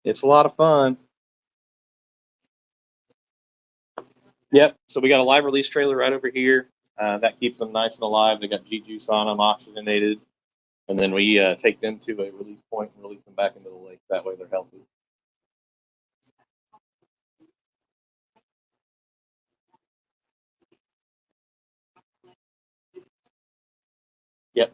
It's a lot of fun. Yep. So we got a live release trailer right over here. That keeps them nice and alive. They got G-Juice on them, oxygenated. And then we take them to a release point and release them back into the lake. That way they're healthy. Yep.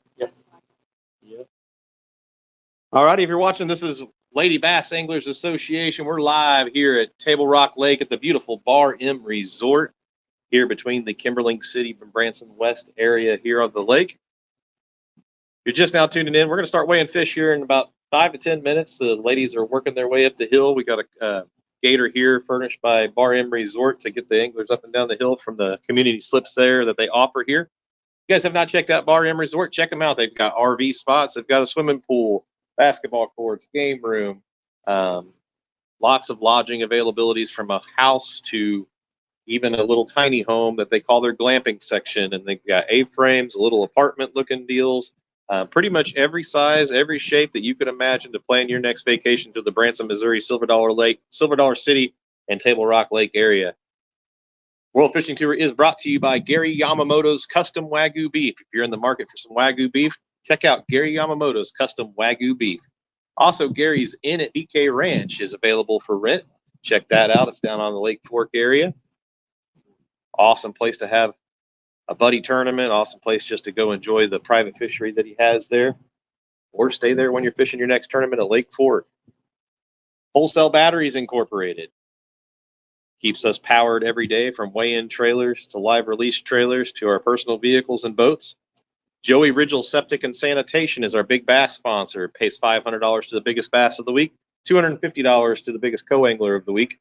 All righty. If you're watching, this is Lady Bass Anglers Association. We're live here at Table Rock Lake at the beautiful Bar M Resort here between the Kimberling City and Branson West area here on the lake. You're just now tuning in. We're going to start weighing fish here in about 5 to 10 minutes. The ladies are working their way up the hill. We got a gator here furnished by Bar M Resort to get the anglers up and down the hill from the community slips there that they offer here. If you guys have not checked out Bar M Resort, check them out. They've got RV spots. They've got a swimming pool, basketball courts, game room, lots of lodging availabilities from a house to even a little tiny home that they call their glamping section. And they've got A-frames, little apartment-looking deals. Pretty much every size, every shape that you could imagine to plan your next vacation to the Branson, Missouri, Silver Dollar City, and Table Rock Lake area. World Fishing Tour is brought to you by Gary Yamamoto's Custom Wagyu Beef. If you're in the market for some Wagyu beef, check out Gary Yamamoto's Custom Wagyu Beef. Also, Gary's Inn at BK Ranch is available for rent. Check that out. It's down on the Lake Fork area. Awesome place to have a buddy tournament, awesome place just to go enjoy the private fishery that he has there, or stay there when you're fishing your next tournament at Lake Fork. Wholesale Batteries Incorporated keeps us powered every day from weigh-in trailers to live release trailers to our personal vehicles and boats. Joey Ridgel Septic and Sanitation is our big bass sponsor. It pays $500 to the biggest bass of the week, $250 to the biggest co-angler of the week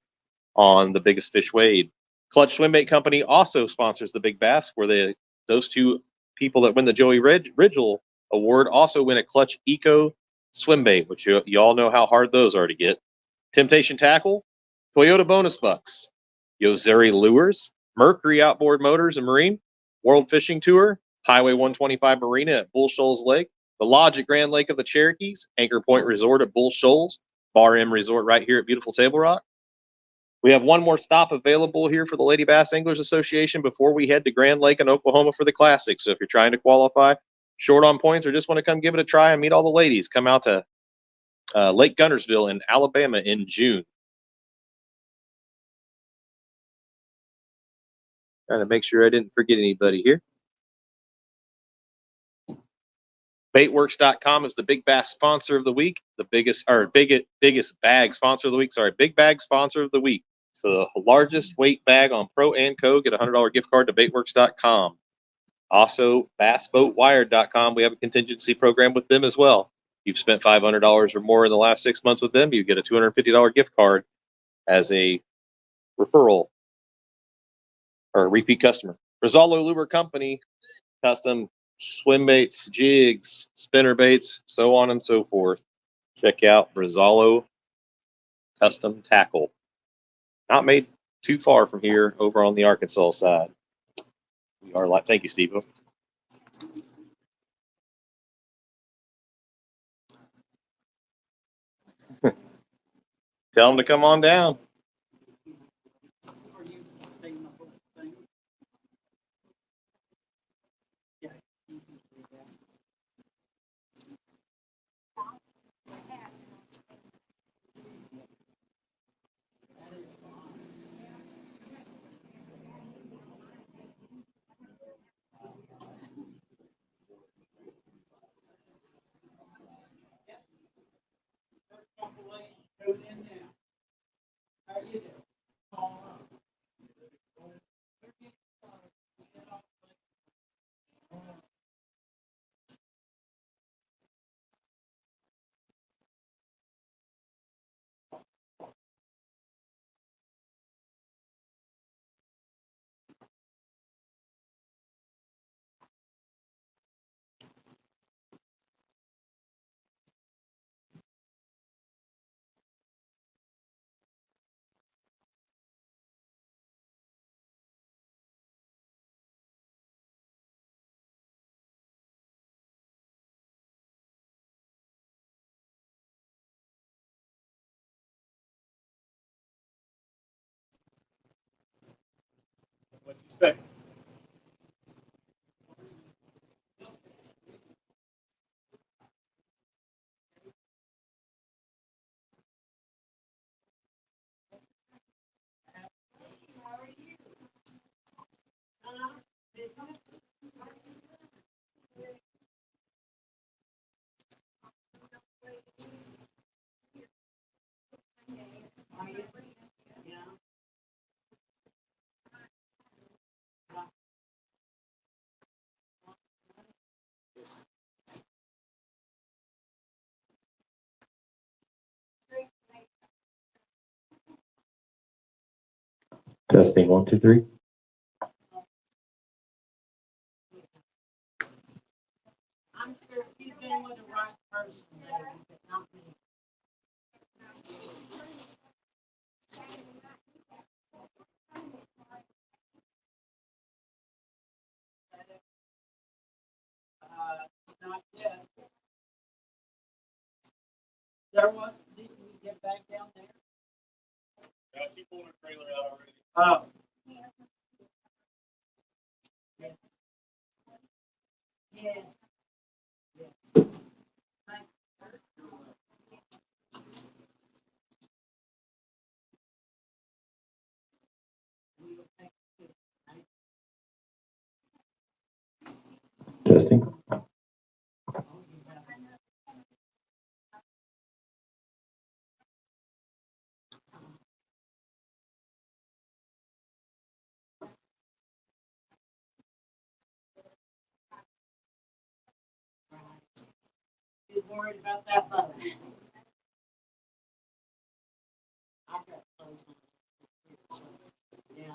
on the biggest fish weighed. Clutch Swim Bait Company also sponsors the Big Bass, where those two people that win the Joey Ridgel Award also win a Clutch Eco Swim Bait, which you all know how hard those are to get. Temptation Tackle, Toyota Bonus Bucks, Yozeri Lures, Mercury Outboard Motors and Marine, World Fishing Tour, Highway 125 Marina at Bull Shoals Lake, the Lodge at Grand Lake of the Cherokees, Anchor Point Resort at Bull Shoals, Bar M Resort right here at beautiful Table Rock. We have one more stop available here for the Lady Bass Anglers Association before we head to Grand Lake in Oklahoma for the Classic. So if you're trying to qualify, short on points, or just want to come give it a try and meet all the ladies, come out to Lake Guntersville in Alabama in June. Trying to make sure I didn't forget anybody here. Baitworks.com is the Big Bass sponsor of the week, the biggest bag sponsor of the week. Sorry, Big Bag sponsor of the week. So the largest weight bag on Pro and Co. Get a $100 gift card to Baitworks.com. Also, BassBoatWired.com. We have a contingency program with them as well. You've spent $500 or more in the last 6 months with them, you get a $250 gift card as a referral or a repeat customer. Rizzolo Lure Company, custom swim baits, jigs, spinner baits, so on and so forth. Check out Rizzolo Custom Tackle. Not made too far from here over on the Arkansas side. We are like, thank you, Steve. Tell them to come on down. Testing 1, 2, 3. I'm sure if you've been with the right person, maybe, but not me. Not yet. There was, didn't we get back down there? Yeah, she pulled her trailer out already. Oh. Yes. Yes. Thank you. Testing. He's worried about that boat. I got clothes on. So, yeah.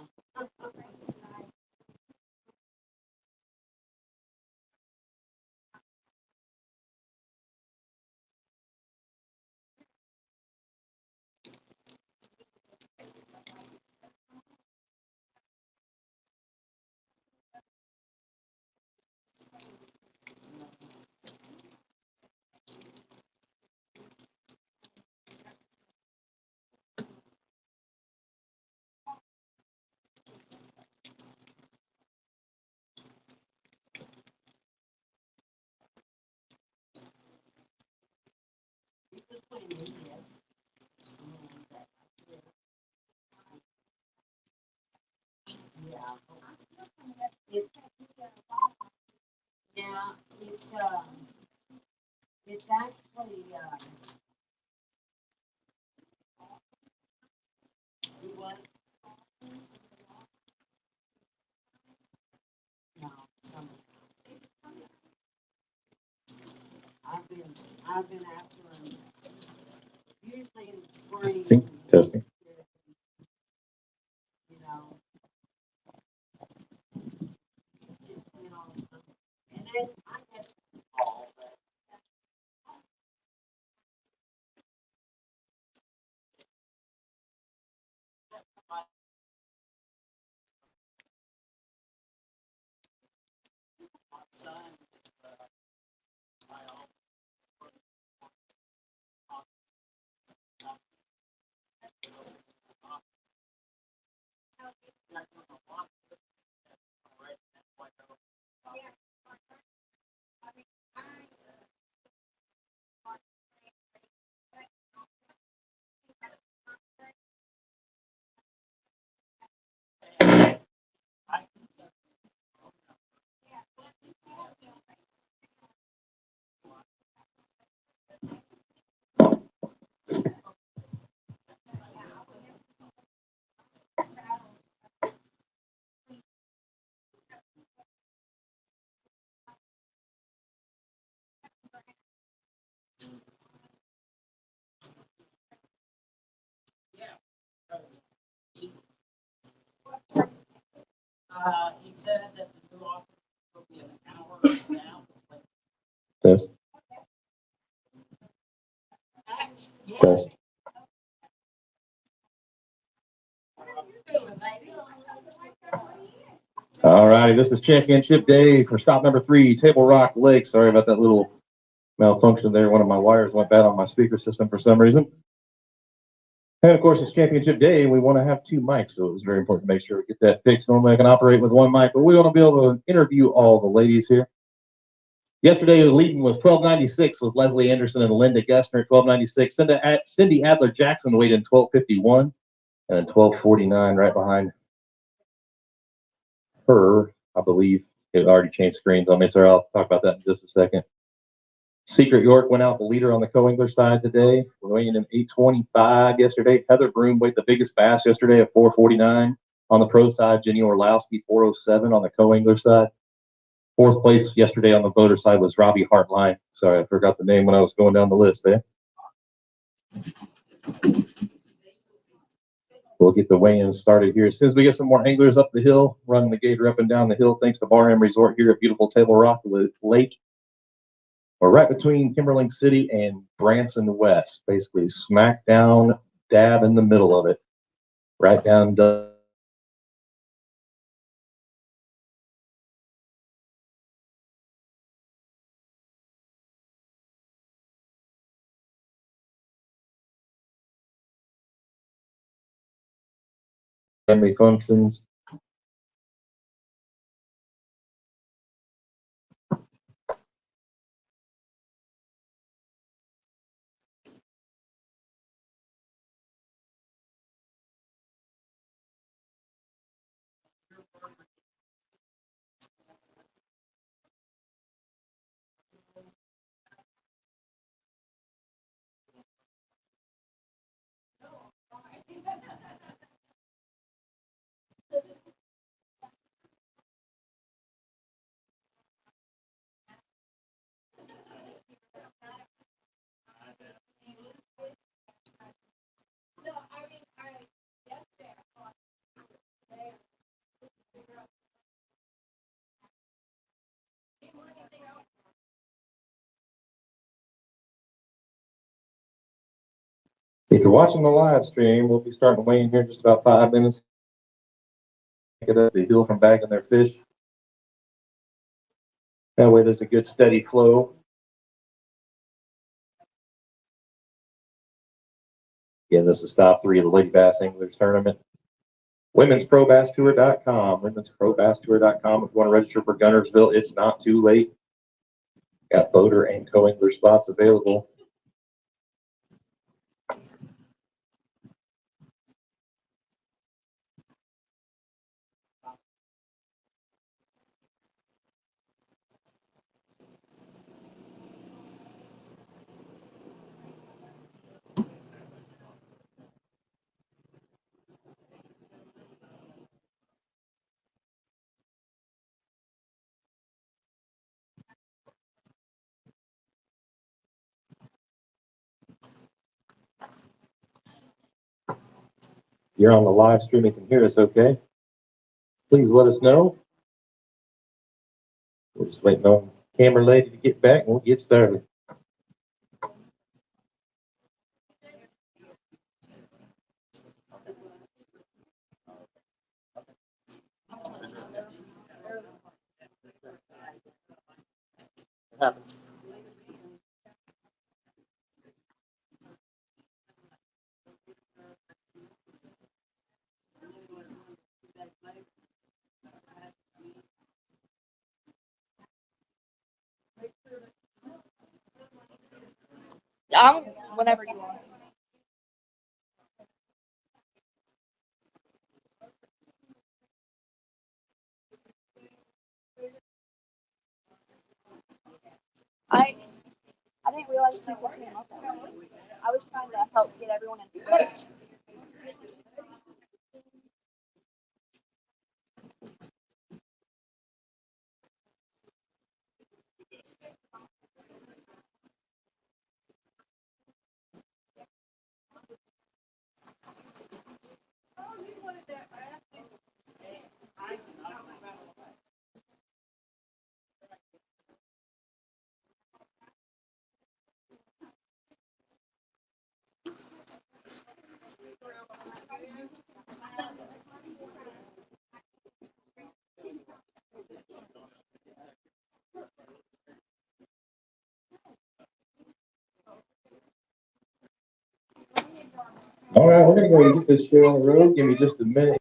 Yeah. Yeah, it's actually, what? No, some, I've been after him, usually in the spring. Testing. You know. You know, and then I guess. He said that the new office will be an hour now. Test. Yeah. Test. All righty, this is championship day for stop number 3, Table Rock Lake. Sorry about that little malfunction there. One of my wires went bad on my speaker system for some reason. And of course, it's championship day, and we want to have two mics, so it was very important to make sure we get that fixed. Normally, I can operate with one mic, but we want to be able to interview all the ladies here. Yesterday, the leading was 1296 with Leslie Anderson and Linda Gessner at 1296. Cindy Adler Jackson weighed in 1251, and then 1249 right behind her, I believe. It already changed screens on me, so I'll talk about that in just a second. Secret York went out the leader on the co-angler side today, weighing in 825 yesterday. Heather Broom weighed the biggest bass yesterday at 449. On the pro side, Jenny Orlowski 407 on the co-angler side. Fourth place yesterday on the boater side was Robbie Hartline. Sorry, I forgot the name when I was going down the list there. We'll get the weigh-in started here. As soon as we get some more anglers up the hill, running the gator up and down the hill, thanks to Bar M Resort here at beautiful Table Rock Lake. We're right between Kimberling City and Branson West, basically smack down, dab in the middle of it, right down the family functions. If you're watching the live stream, we'll be starting to weigh in here in just about 5 minutes. Get up the hill from bagging their fish. That way there's a good steady flow. Again, this is stop 3 of the Lady Bass Anglers Tournament. Women'sProBassTour.com. Women'sProBassTour.com. If you want to register for Gunnersville, it's not too late. Got boater and co-angler spots available. You're on the live stream and can hear us okay. Please let us know. We're just waiting on camera lady to get back and we'll get started. It happens. Whenever you want. I didn't realize people came up on me. I was trying to help get everyone in space. All right, we're gonna go ahead and get this show on the road. Give me just a minute.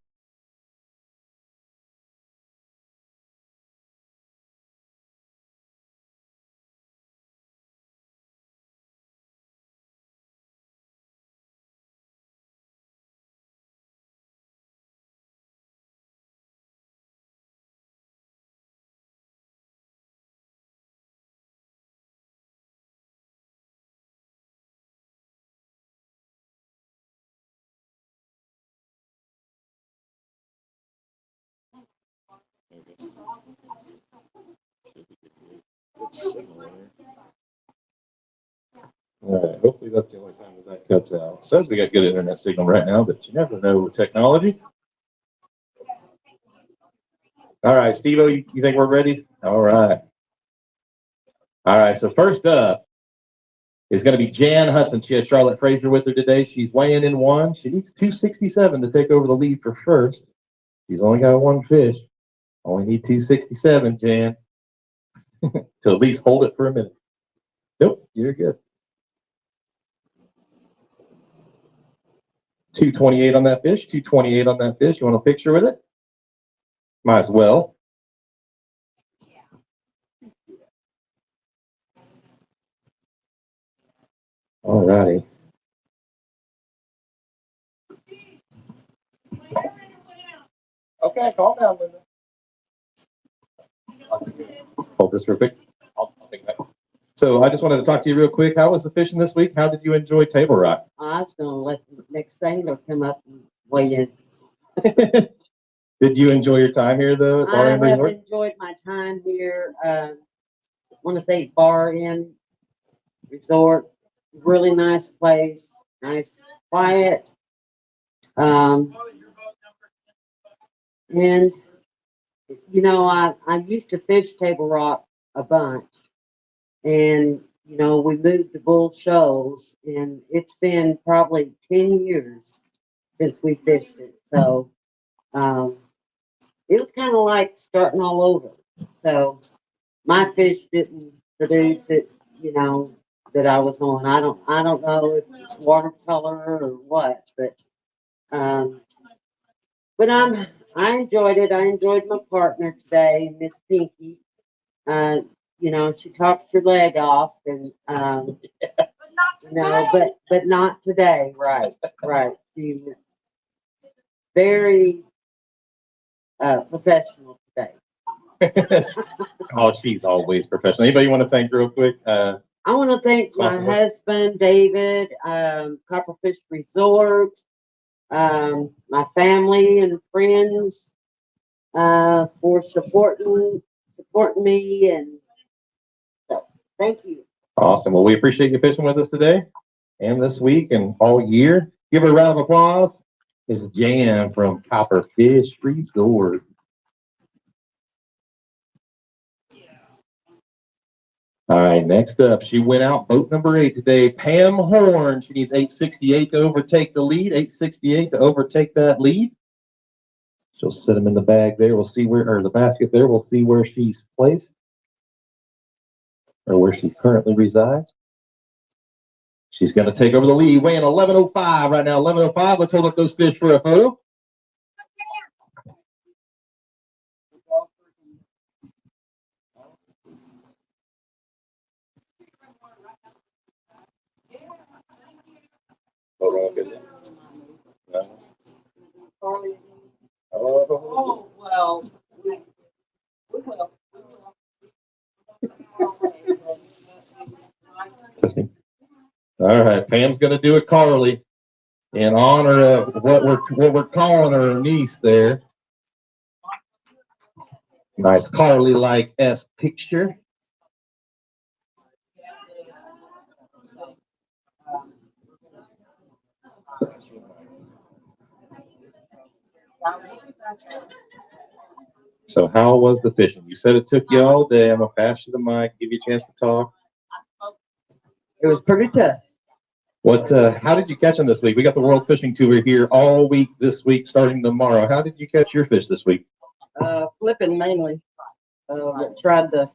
All right, hopefully that's the only time that cuts out. It says we got good internet signal right now, but you never know with technology. All right, Steve-O, you think we're ready? All right. All right, so first up is going to be Jan Hudson. She had Charlotte Frazier with her today. She's weighing in one. She needs 267 to take over the lead for first. She's only got one fish. Only need 267, Jan. To at least hold it for a minute. Nope, you're good. 228 on that fish, 228 on that fish. You want a picture with it? Might as well. All righty. Okay, calm down, Linda. Hold this real quick. I'll take that. So I just wanted to talk to you real quick. How was the fishing this week? How did you enjoy Table Rock? I was gonna let the next sailor come up and weigh in. Did you enjoy your time here though at Bar I M have Resort? enjoyed my time here. Want to thank Bar Inn Resort. Really nice place, nice, quiet. And you know, I used to fish Table Rock a bunch, and you know, we moved to Bull Shoals, and it's been probably 10 years since we fished it. So it was kind of like starting all over. So my fish didn't produce it, you know, that I was on. I don't know if it's watercolor or what, um, but I enjoyed it. I enjoyed my partner today, Miss Pinky. Uh, you know, she talks your leg off, and no, but not today. Right, right. She was very professional today. Oh, she's always professional. Anybody want to thank real quick? I want to thank my Possible. husband, David, Copperfish Resort, my family and friends for supporting me, and so thank you. Awesome. Well, we appreciate you fishing with us today and this week and all year. Give her a round of applause. It's Jan from Copperfish Resort. All right, next up, she went out boat number 8 today. Pam Horn. She needs 868 to overtake the lead. 868 to overtake that lead. She'll set them in the bag there. We'll see where, or the basket there. We'll see where she's placed or where she currently resides. She's going to take over the lead, weighing 1105 right now. 1105. Let's hold up those fish for a photo. Oh, well, we will. Testing. All right, Pam's going to do it, Carly, in honor of what we're calling her niece there. Nice Carly-like S picture. So how was the fishing? You said it took you all day. I'm gonna pass you the mic, give you a chance to talk. It was pretty tough. What? How did you catch them this week? We got the World Fishing Tour here all week this week, starting tomorrow. How did you catch your fish this week? Flipping mainly. Tried the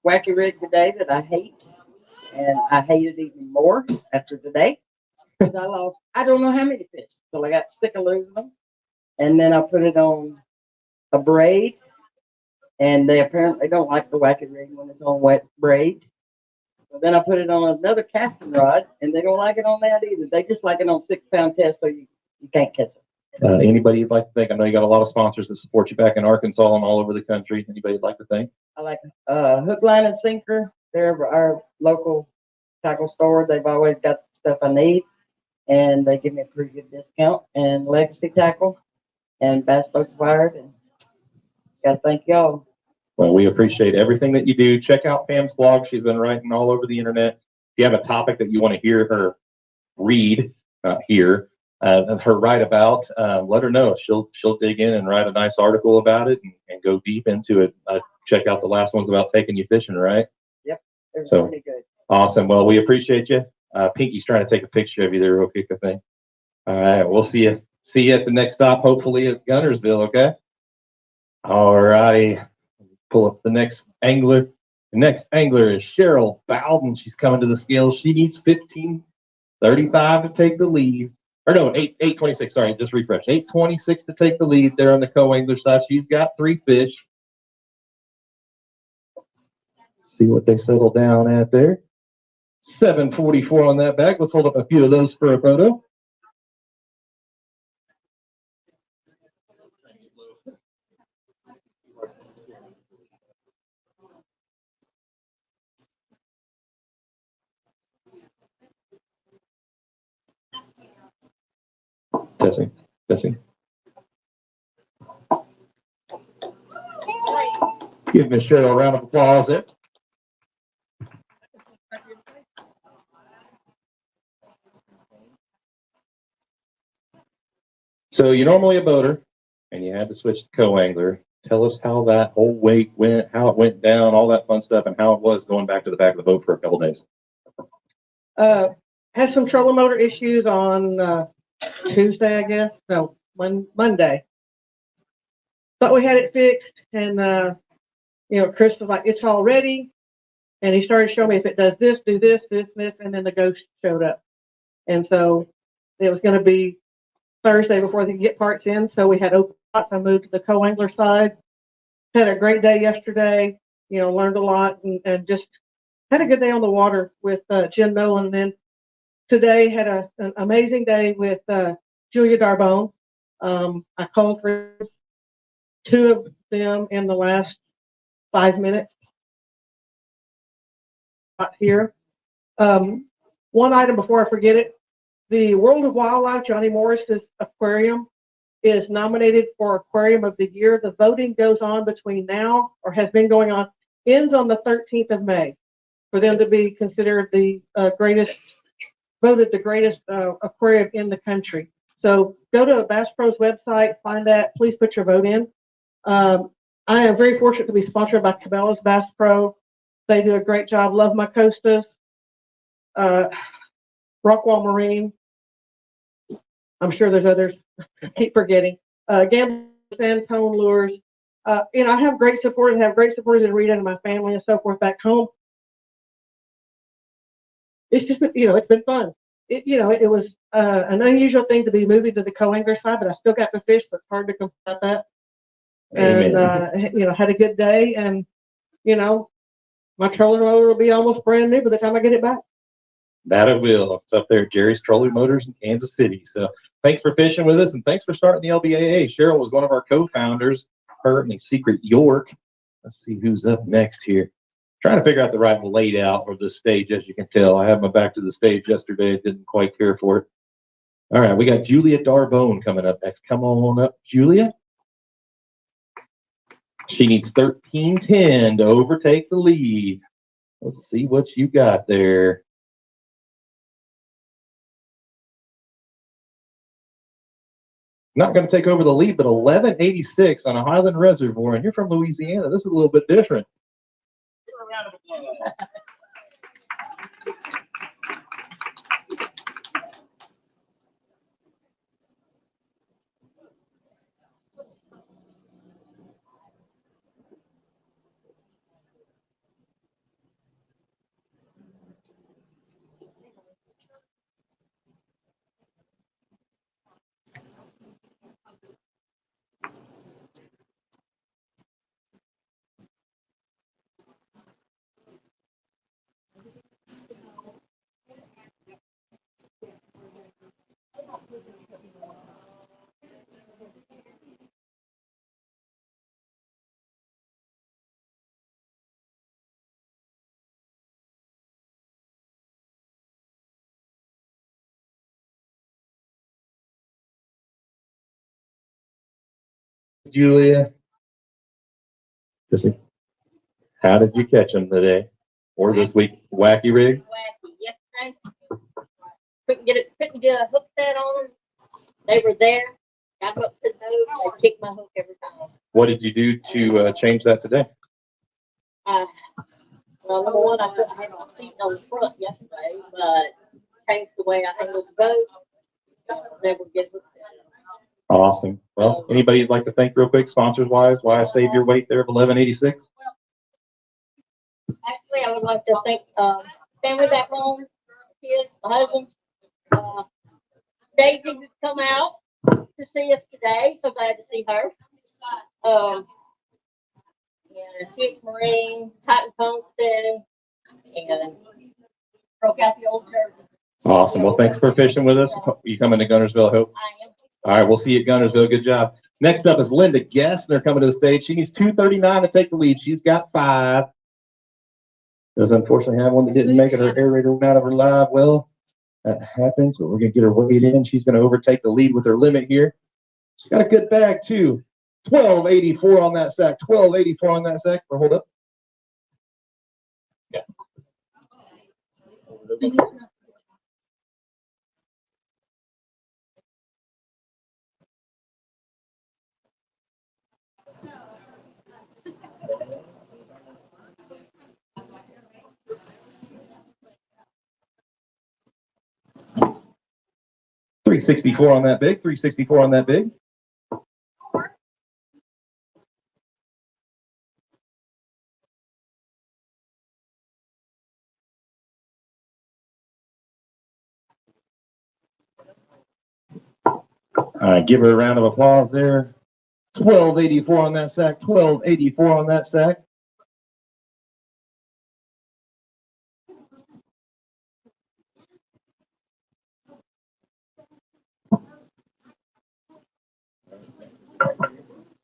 wacky rig today that I hate, and I hate it even more after today. 'cause I lost, I don't know how many fish. So I got sick of losing them. And then I put it on a braid. And they apparently don't like the wacky rig when it's on wet braid. So then I put it on another casting rod, and they don't like it on that either. They just like it on 6 pound test, so you can't catch it. Anybody you'd like to thank? I know you got a lot of sponsors that support you back in Arkansas and all over the country. Anybody you'd like to thank? I like Hook, Line, and Sinker. They're our local tackle store. They've always got the stuff I need, and they give me a pretty good discount. And Legacy Tackle and Bass Boat Wired. And got to thank y'all. Well, we appreciate everything that you do. Check out Pam's blog. She's been writing all over the internet. If you have a topic that you want to hear her read, her write about, let her know. She'll dig in and write a nice article about it and go deep into it. Check out the last ones about taking you fishing, right? Yep, they're So, pretty good. Awesome. Well, we appreciate you. Pinky's trying to take a picture of you there real quick, I think. All right, we'll see you. See you at the next stop, hopefully at Gunnersville, okay? All righty. Pull up the next angler. The next angler is Cheryl Bowden. She's coming to the scale. She needs 15:35 to take the lead. Or no, 8:26. Sorry, just refresh. 8:26 to take the lead there on the co-angler side. She's got 3 fish. See what they settle down at there. 744 on that bag. Let's hold up a few of those for a photo. Testing. Give Miss Cheryl a round of applause there. So you're normally a boater, and you had to switch to co-angler. Tell us how that whole weight went, how it went down, all that fun stuff, and how it was going back to the back of the boat for a couple days. Had some trolling motor issues on Tuesday, I guess. No, Monday. But we had it fixed, and Chris was like, "It's all ready," and he started showing me if it does this, do this, this, this, and then the ghost showed up, and so it was going to be Thursday before they could get parts in. So we had open spots. I moved to the co-angler side. Had a great day yesterday. Learned a lot and just had a good day on the water with Jim Nolan. And then today had an amazing day with Julia Darbone. I called for 2 of them in the last 5 minutes. Here. One item before I forget it. The World of Wildlife, Johnny Morris's aquarium, is nominated for Aquarium of the Year. The voting goes on between now, or has been going on, ends on the 13th of May, for them to be considered the voted the greatest aquarium in the country. So go to Bass Pro's website, find that. Please put your vote in. I am very fortunate to be sponsored by Cabela's Bass Pro. They do a great job. Love my Costas. Rockwall Marine. I'm sure there's others. Keep forgetting. Gamble Sandtone Lures. I have great supporters. I have great supporters in Rita and my family and so forth back home. It's just, it's been fun. It was an unusual thing to be moving to the co-angler side, but I still got to fish, so it's hard to complain about that. Amen. And, had a good day. And, my trolling motor will be almost brand new by the time I get it back. That it will. It's up there at Jerry's Trolling Motors in Kansas City. So thanks for fishing with us, and thanks for starting the LBAA. Cheryl was one of our co-founders, her and the Secret York. Let's see who's up next here. Trying to figure out the right layout for this stage, as you can tell. I had my back to the stage yesterday. I didn't quite care for it. All right, we got Julia Darbone coming up next. Come on up, Julia. She needs 13:10 to overtake the lead. Let's see what you got there. Not going to take over the lead, but 11:86 on a Highland Reservoir, and you're from Louisiana. This is a little bit different. Give her a round of applause. Julia. Chrissy, how did you catch them today or this week? Wacky rig? Wacky. Yesterday, couldn't get a hook set on them. They were there. Got hooked to those. They kicked my hook every time. What did you do to change that today? Well, number one, I couldn't have my feet on the front yesterday, but changed the way I handled the boat. They would get hooked. Awesome. Well, anybody you'd like to thank real quick, sponsors wise, why I saved your weight there of 1186? Actually, I would like to thank family back home, kids, my husband, Daisy, who's come out to see us today. So glad to see her. And Six Marine, Titan Homestead, and broke out the old jersey. Awesome. Well, thanks for fishing with us. You coming to Gunnersville, I hope. I am. All right, we'll see you at Gunnersville. Good job. Next up is Linda Guest. They're coming to the stage. She needs 239 to take the lead. She's got 5. Does unfortunately have one that didn't make it. Her aerator went out of her live well. That happens, but we're going to get her weight in. She's going to overtake the lead with her limit here. She's got a good bag, too. 1284 on that sack. 1284 on that sack. Hold up. Yeah. 364 on that big. 364 on that big. Give her a round of applause there. 1284 on that sack. 1284 on that sack.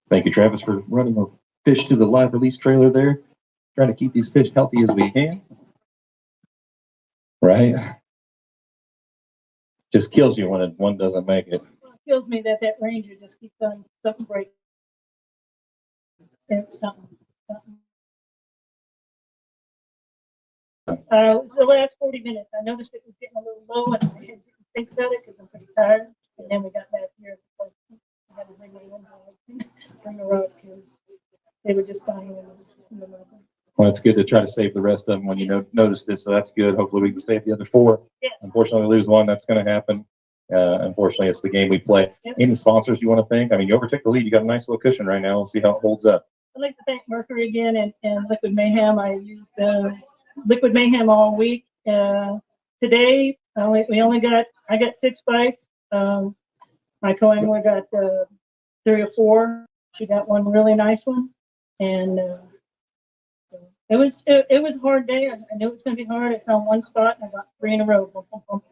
Thank you, Travis, for running a fish to the live release trailer there. Trying to keep these fish healthy as we can. Right? Just kills you when one doesn't make it. Kills me that Ranger just keeps on something break. Something. It's the last 40 minutes. I noticed it was getting a little low and I didn't think about it because I'm pretty tired. And then we got back here. I had to bring my bring a rod because they were just dying in the mud. Well, it's good to try to save the rest of them when you notice this, so that's good. Hopefully we can save the other 4. Yeah. Unfortunately, we lose one. That's going to happen. Unfortunately, it's the game we play. Yep. Any sponsors you want to thank? I mean, you overtook the lead. You got a nice little cushion right now. We'll see how it holds up. I'd like to thank Mercury again and Liquid Mayhem. I used Liquid Mayhem all week. Today, I got 6 bites. My co-angler got 3 or 4. She got one really nice one. And it was a hard day. I knew it was going to be hard. I found one spot and I got 3 in a row. Boom, boom, boom.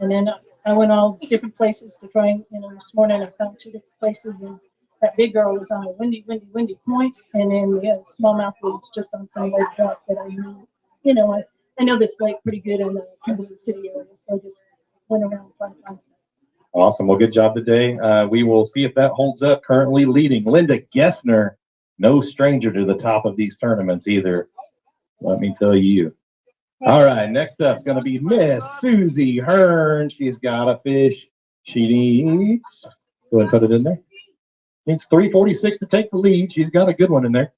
And then I went all different places to try and, this morning I found 2 different places and that big girl was on a windy point, and then the smallmouth was just on some lake drop that I knew. I know this lake pretty good in the Kimberly City area, so I just went around trying to find stuff. Awesome. Well, good job today. We will see if that holds up. Currently leading Linda Gessner, no stranger to the top of these tournaments either. Let me tell you. All right, next up is going to be Miss Susie Hearn. She's got a fish. She needs, go ahead and put it in there. Needs 346 to take the lead. She's got a good one in there.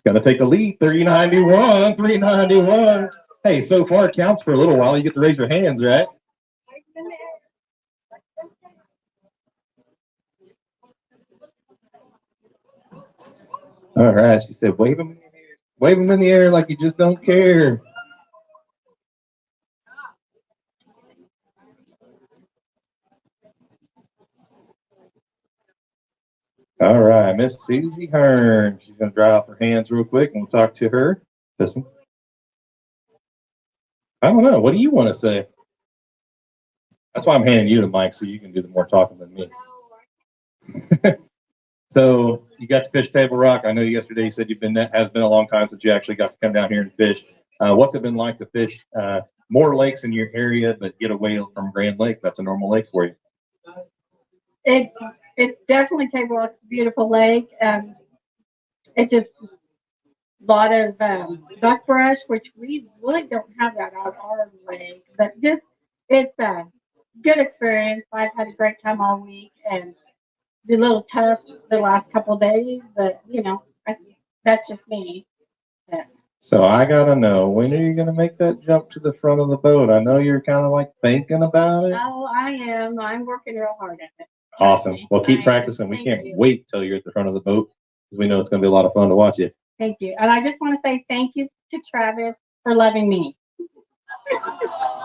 Got to take the lead. 391, 391. Hey, so far it counts for a little while. You get to raise your hands, right? All right, she said, wave them in the air. Wave them in the air like you just don't care. All right, Miss Susie Hearn. She's going to dry off her hands real quick and we'll talk to her. This one. I don't know. What do you want to say? That's why I'm handing you the mic so you can do the more talking than me. So you got to fish Table Rock. I know yesterday you said has been a long time since you actually got to come down here and fish. What's it been like to fish more lakes in your area, but get away from Grand Lake. That's a normal lake for you. It's definitely Table Rock's a beautiful lake. It just a lot of buckbrush, which we really don't have that on our lake. But just it's a good experience. I've had a great time all week, and it's a little tough the last couple of days, but that's just me. Yeah. So I gotta know, when are you gonna make that jump to the front of the boat? I know you're kind of like thinking about it. Oh, I am. I'm working real hard at it. Awesome. Well, keep I am. practicing. We Thank can't you. wait till you're at the front of the boat because we know it's gonna be a lot of fun to watch you. Thank you. And I just want to say thank you to Travis for loving me.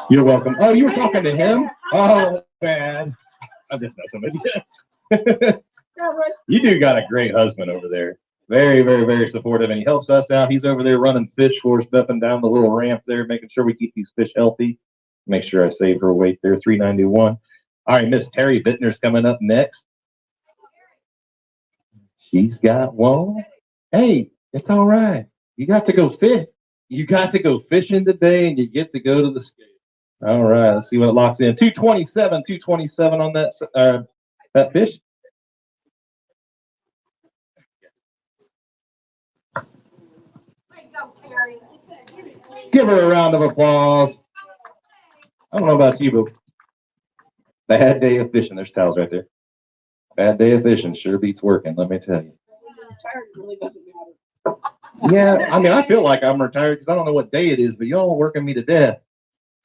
You're welcome. Oh, you were talking to him? Oh, man. I'm just messing with you. That was You do got a great husband over there. Very, very, very supportive, and he helps us out. He's over there running fish for us up and down the little ramp there, making sure we keep these fish healthy. Make sure I save her weight there, 391. All right, Miss Terry Bittner's coming up next. She's got one. Hey, it's all right. You got to go fish. You got to go fishing today, and you get to go to the scale. All right, let's see what it locks in. 227 on that fish. Give her a round of applause. I don't know about you, but bad day of fishing. There's towels right there. Bad day of fishing sure beats working, let me tell you. Yeah, I mean, I feel like I'm retired because I don't know what day it is, but y'all are working me to death.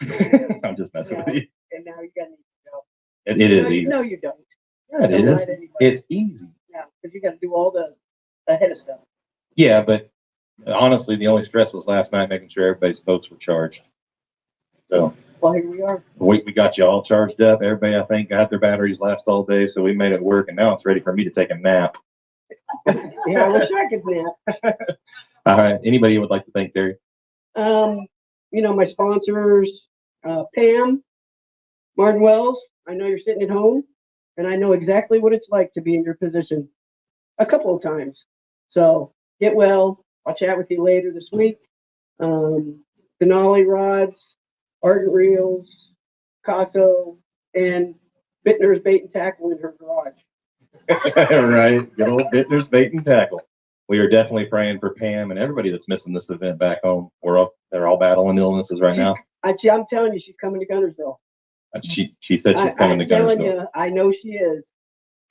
I'm just messing with you. And now you got to go. It is easy. No, you don't. Yeah, it Don't is. lie to anybody. It's easy. Yeah, because you got to do all the head of stuff. Yeah, but honestly, the only stress was last night making sure everybody's boats were charged. So Well, here we are. we got you all charged up. Everybody, I think, got their batteries last all day, so we made it work, and now it's ready for me to take a nap. Yeah, I wish I could nap. All right. Anybody you would like to thank, Terry? My sponsors, Pam, Martin Wells. I know you're sitting at home, and I know exactly what it's like to be in your position a couple of times. So get well. I'll chat with you later this week. Denali Rods, Ardent Reels, Casso, and Bittner's Bait and Tackle in her garage. Right. Good old Bittner's Bait and Tackle. We are definitely praying for Pam and everybody that's missing this event back home. They're all battling illnesses right now. I'm telling you, she's coming to Gunnersville. She said she's coming to I'm telling Gunnersville. you, I know she is.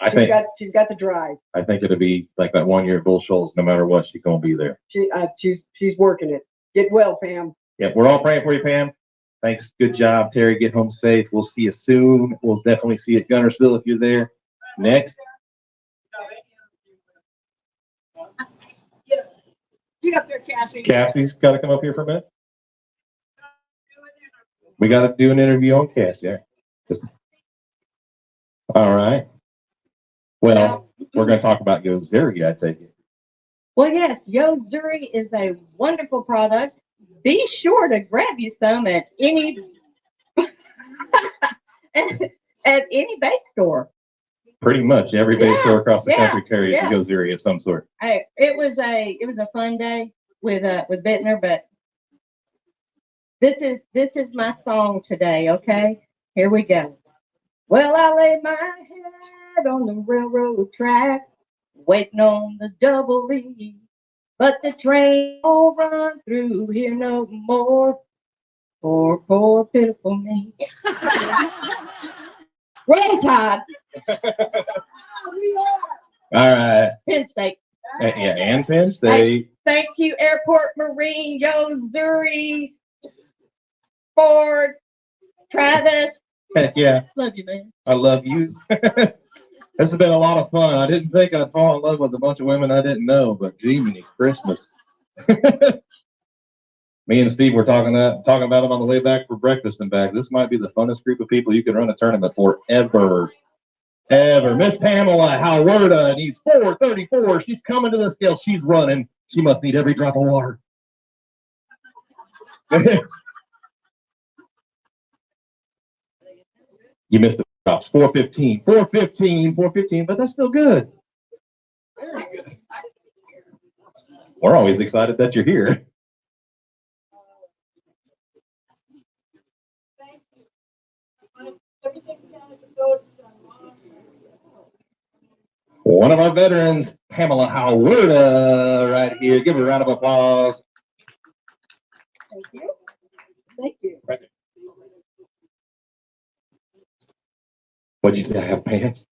I think She's got the drive. I think it'll be like that 1 year at Bull Shoals. No matter what, she's gonna be there. She's working it. Get well, Pam. Yeah, we're all praying for you, Pam. Thanks. Good job, Terry. Get home safe. We'll see you soon. We'll definitely see you at Gunnersville if you're there. Next. Get up there, Cassie. Cassie's got to come up here for a minute. We got to do an interview on Cassie. All right. Well, we're going to talk about Yo Zuri, I take it. Well, yes, Yo Zuri is a wonderful product. Be sure to grab you some at any at any bait store. Pretty much every bait store across the country carries yeah. a Yo Zuri of some sort. Hey, it was a fun day with Bittner, but this is my song today. Okay, here we go. Well, I laid my head on the railroad track, waiting on the double E, but the train won't run through here no more. Poor pitiful me. Roll Tide, All right. Penn State. Yeah, and Penn State. Thank you, Airport Marine, Yo Zuri, Ford, Travis. Heck yeah. Love you, man. I love you. This has been a lot of fun. I didn't think I'd fall in love with a bunch of women I didn't know, but Jiminy Christmas. Me and Steve were talking about them on the way back for breakfast and back. This might be the funnest group of people you could run a tournament for ever. Miss Pamela Howarda needs 434. She's coming to the scale. She's running. She must need every drop of water. You missed the drops. 415, but that's still good. We're always excited that you're here. One of our veterans, Pamela Howard, right here. Give her a round of applause. Thank you. Thank you. What'd you say? I have pants?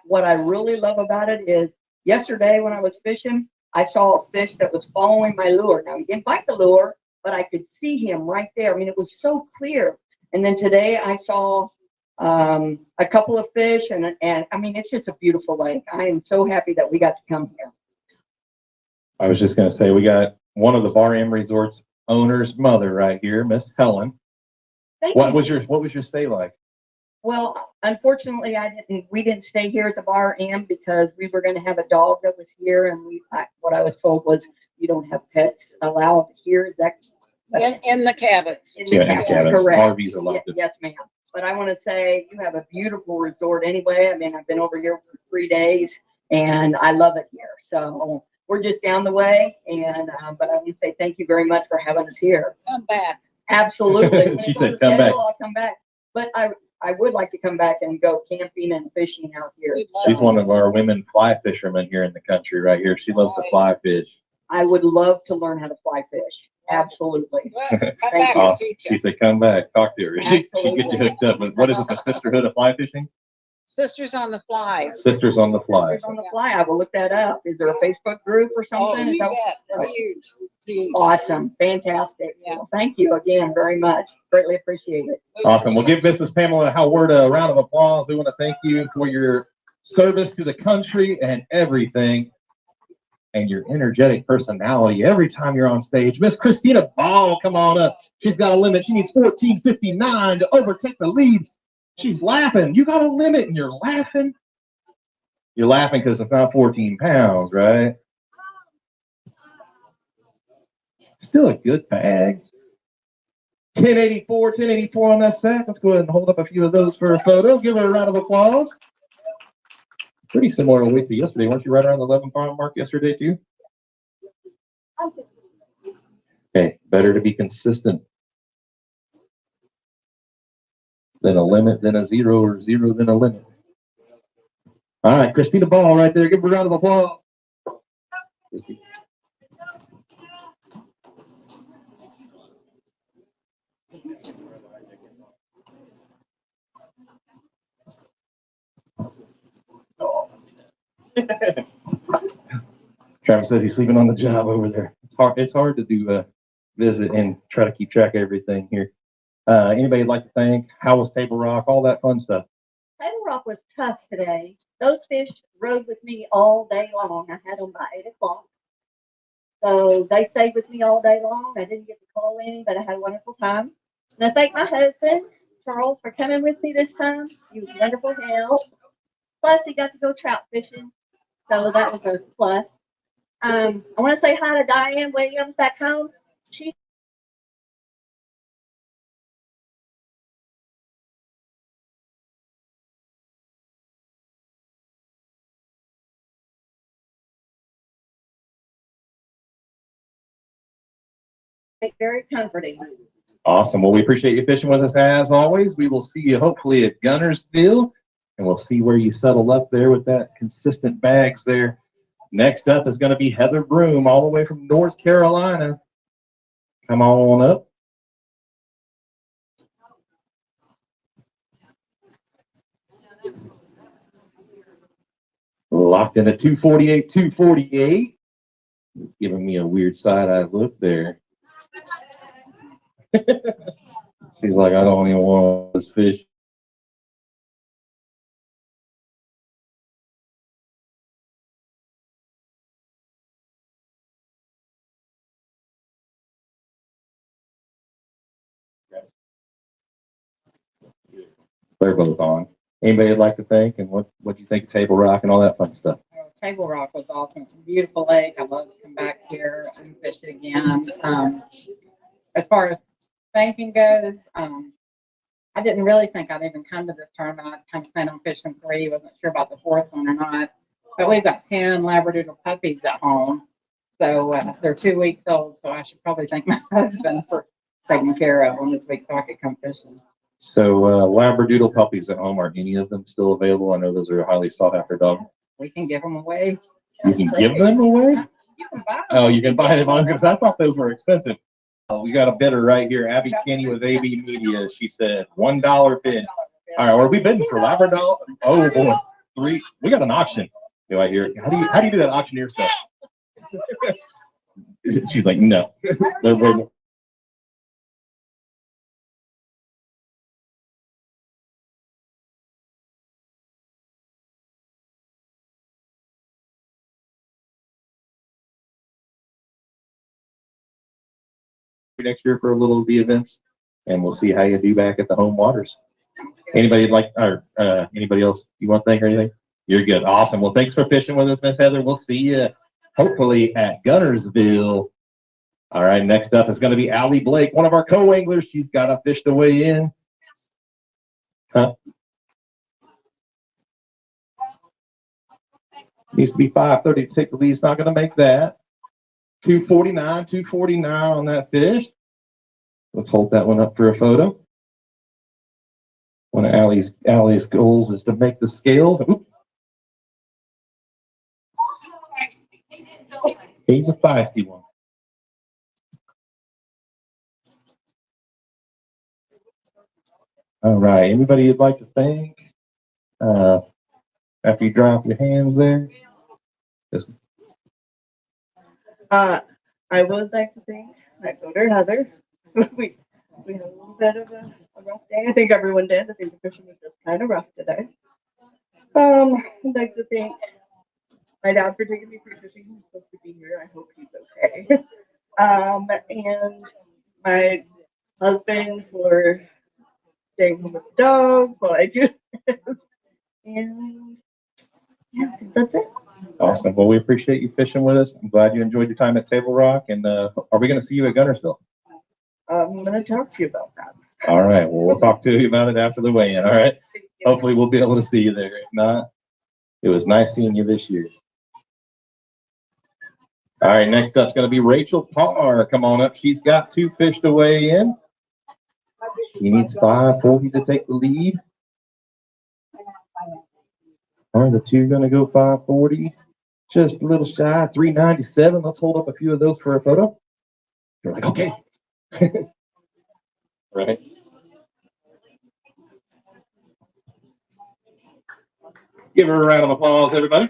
What I really love about it is yesterday when I was fishing, I saw a fish that was following my lure. Now he didn't bite the lure, but I could see him right there. I mean, it was so clear. And then today I saw a couple of fish, and I mean, it's just a beautiful lake. I am so happy that we got to come here. I was just going to say, we got one of the Bar M Resorts owner's mother right here, Miss Helen. Thank What you. was your stay like? Well, unfortunately, we didn't stay here at the Bar M because we were going to have a dog that was here, and what I was told was you don't have pets allowed here. Is that In the cabins. in Yeah, in cabin? cabins. Correct. RVs are locked in. Yes, ma'am. But I want to say you have a beautiful resort anyway. I mean, I've been over here for 3 days and I love it here. So we're just down the way, and but I want to say thank you very much for having us here. Come back. Absolutely. When She it's said, on the "Come back." schedule, I'll come back. But I would like to come back and go camping and fishing out here. We'd love She's to. one of our women fly fishermen here in the country right here. She loves to fly fish. I would love to learn how to fly fish. Absolutely. Well, come Thank back you. and teach She you. said, come back, talk to her. She get you Absolutely. hooked up with, what is it, the Sisterhood of Fly Fishing? Sisters on the Fly. Sisters on the Fly. Sisters on the Fly. I will look that up. Is there a Facebook group or Oh, something? Is you that- bet. They're huge. Huge. Awesome. Fantastic. Yeah. Well, thank you again very much. Greatly appreciate it. Awesome. We'll give Mrs. Pamela Howard a round of applause. We want to thank you for your service to the country and everything, and your energetic personality every time you're on stage. Miss Christina Ball, come on up. She's got a limit. She needs 14:59 to overtake the lead. She's laughing. You got a limit and you're laughing. You're laughing because it's not 14 pounds, right? Still a good bag. 1084 on that sack. Let's go ahead and hold up a few of those for a photo. Give her a round of applause. Pretty similar weight to yesterday. Weren't you right around the 11-pound mark yesterday too? Okay, better to be consistent than a limit, than a zero, or zero than a limit. All right, Christina Ball right there. Give her a round of applause. Travis says he's sleeping on the job over there. It's hard to do a visit and try to keep track of everything here. Anybody like to thank? How was Table Rock? All that fun stuff. Table Rock was tough today. Those fish rode with me all day long. I had them by 8 o'clock. So they stayed with me all day long. I didn't get to call any, but I had a wonderful time. And I thank my husband, Charles, for coming with me this time. He was wonderful help. Plus, he got to go trout fishing. So that was a plus. I want to say hi to Diane Williams back home. She very comforting. Awesome. Well, we appreciate you fishing with us as always. We will see you hopefully at Gunnersville, and we'll see where you settle up there with that consistent bags there. Next up is going to be Heather Broom, all the way from North Carolina. Come on up. Locked in at 248, 248. It's giving me a weird side-eye look there. She's like, I don't even want this fish. They're both on. Anybody would like to thank, and what do you think of Table Rock and all that fun stuff? Table Rock was awesome. It's a beautiful lake. I love to come back here and fish it again. As far as thanking goes, I didn't really think I'd even come to this tournament. I kind of planned on fishing 3, wasn't sure about the 4th one or not. But we've got 10 Labradoodle puppies at home. So they're 2 weeks old, so I should probably thank my husband for taking care of them this week so I could come fishing. So Labradoodle puppies at home, are any of them still available? I know those are a highly sought after dog. We can give them away. You can give them away? You can buy them. Oh, you can buy them on, because I thought those were expensive. We got a bidder right here, Abby Kenny with AB Media. She said $1 bid. All right, are we bidding for Labrador? Oh boy, 3. We got an auction. Do I hear it? How do you do that auctioneer stuff? She's like, no. They're bidding. Next year for a little of the events, and we'll see how you do back at the home waters. Anybody like, or anybody else you want to thank or anything? You're good. Awesome. Well, thanks for fishing with us, Miss Heather. We'll see you hopefully at Gunnersville. All right, next up is going to be Allie Blake, one of our co-anglers. She's got a fish to weigh in. Huh? Needs to be 530 to take the lead. It's not going to make that. 249 on that fish. Let's hold that one up for a photo. One of Allie's goals is to make the scales. Oops. He's a feisty one. All right, anybody you'd like to thank after you drop your hands there? Just I would like to thank my daughter Heather. we had a little bit of a rough day. I think everyone did. I think the fishing was just kind of rough today. I'd like to thank my dad for taking me free fishing. He's supposed to be here. I hope he's okay. And my husband for staying home with the dogs while I do this. And yeah, that's it. awesome. Well, we appreciate you fishing with us. I'm glad you enjoyed your time at Table Rock. And are we going to see you at Gunnersville? I'm going to talk to you about that. All right. Well, we'll talk to you about it after the weigh-in. All right. Hopefully, we'll be able to see you there. If not, it was nice seeing you this year. All right. Next up is going to be Rachel Parr. Come on up. She's got 2 fish to weigh in. She needs 540 to take the lead. Are the 2 going to go 540? Just a little shy, 397. Let's hold up a few of those for a photo. You're like, okay. Right. Give her a round of applause, everybody.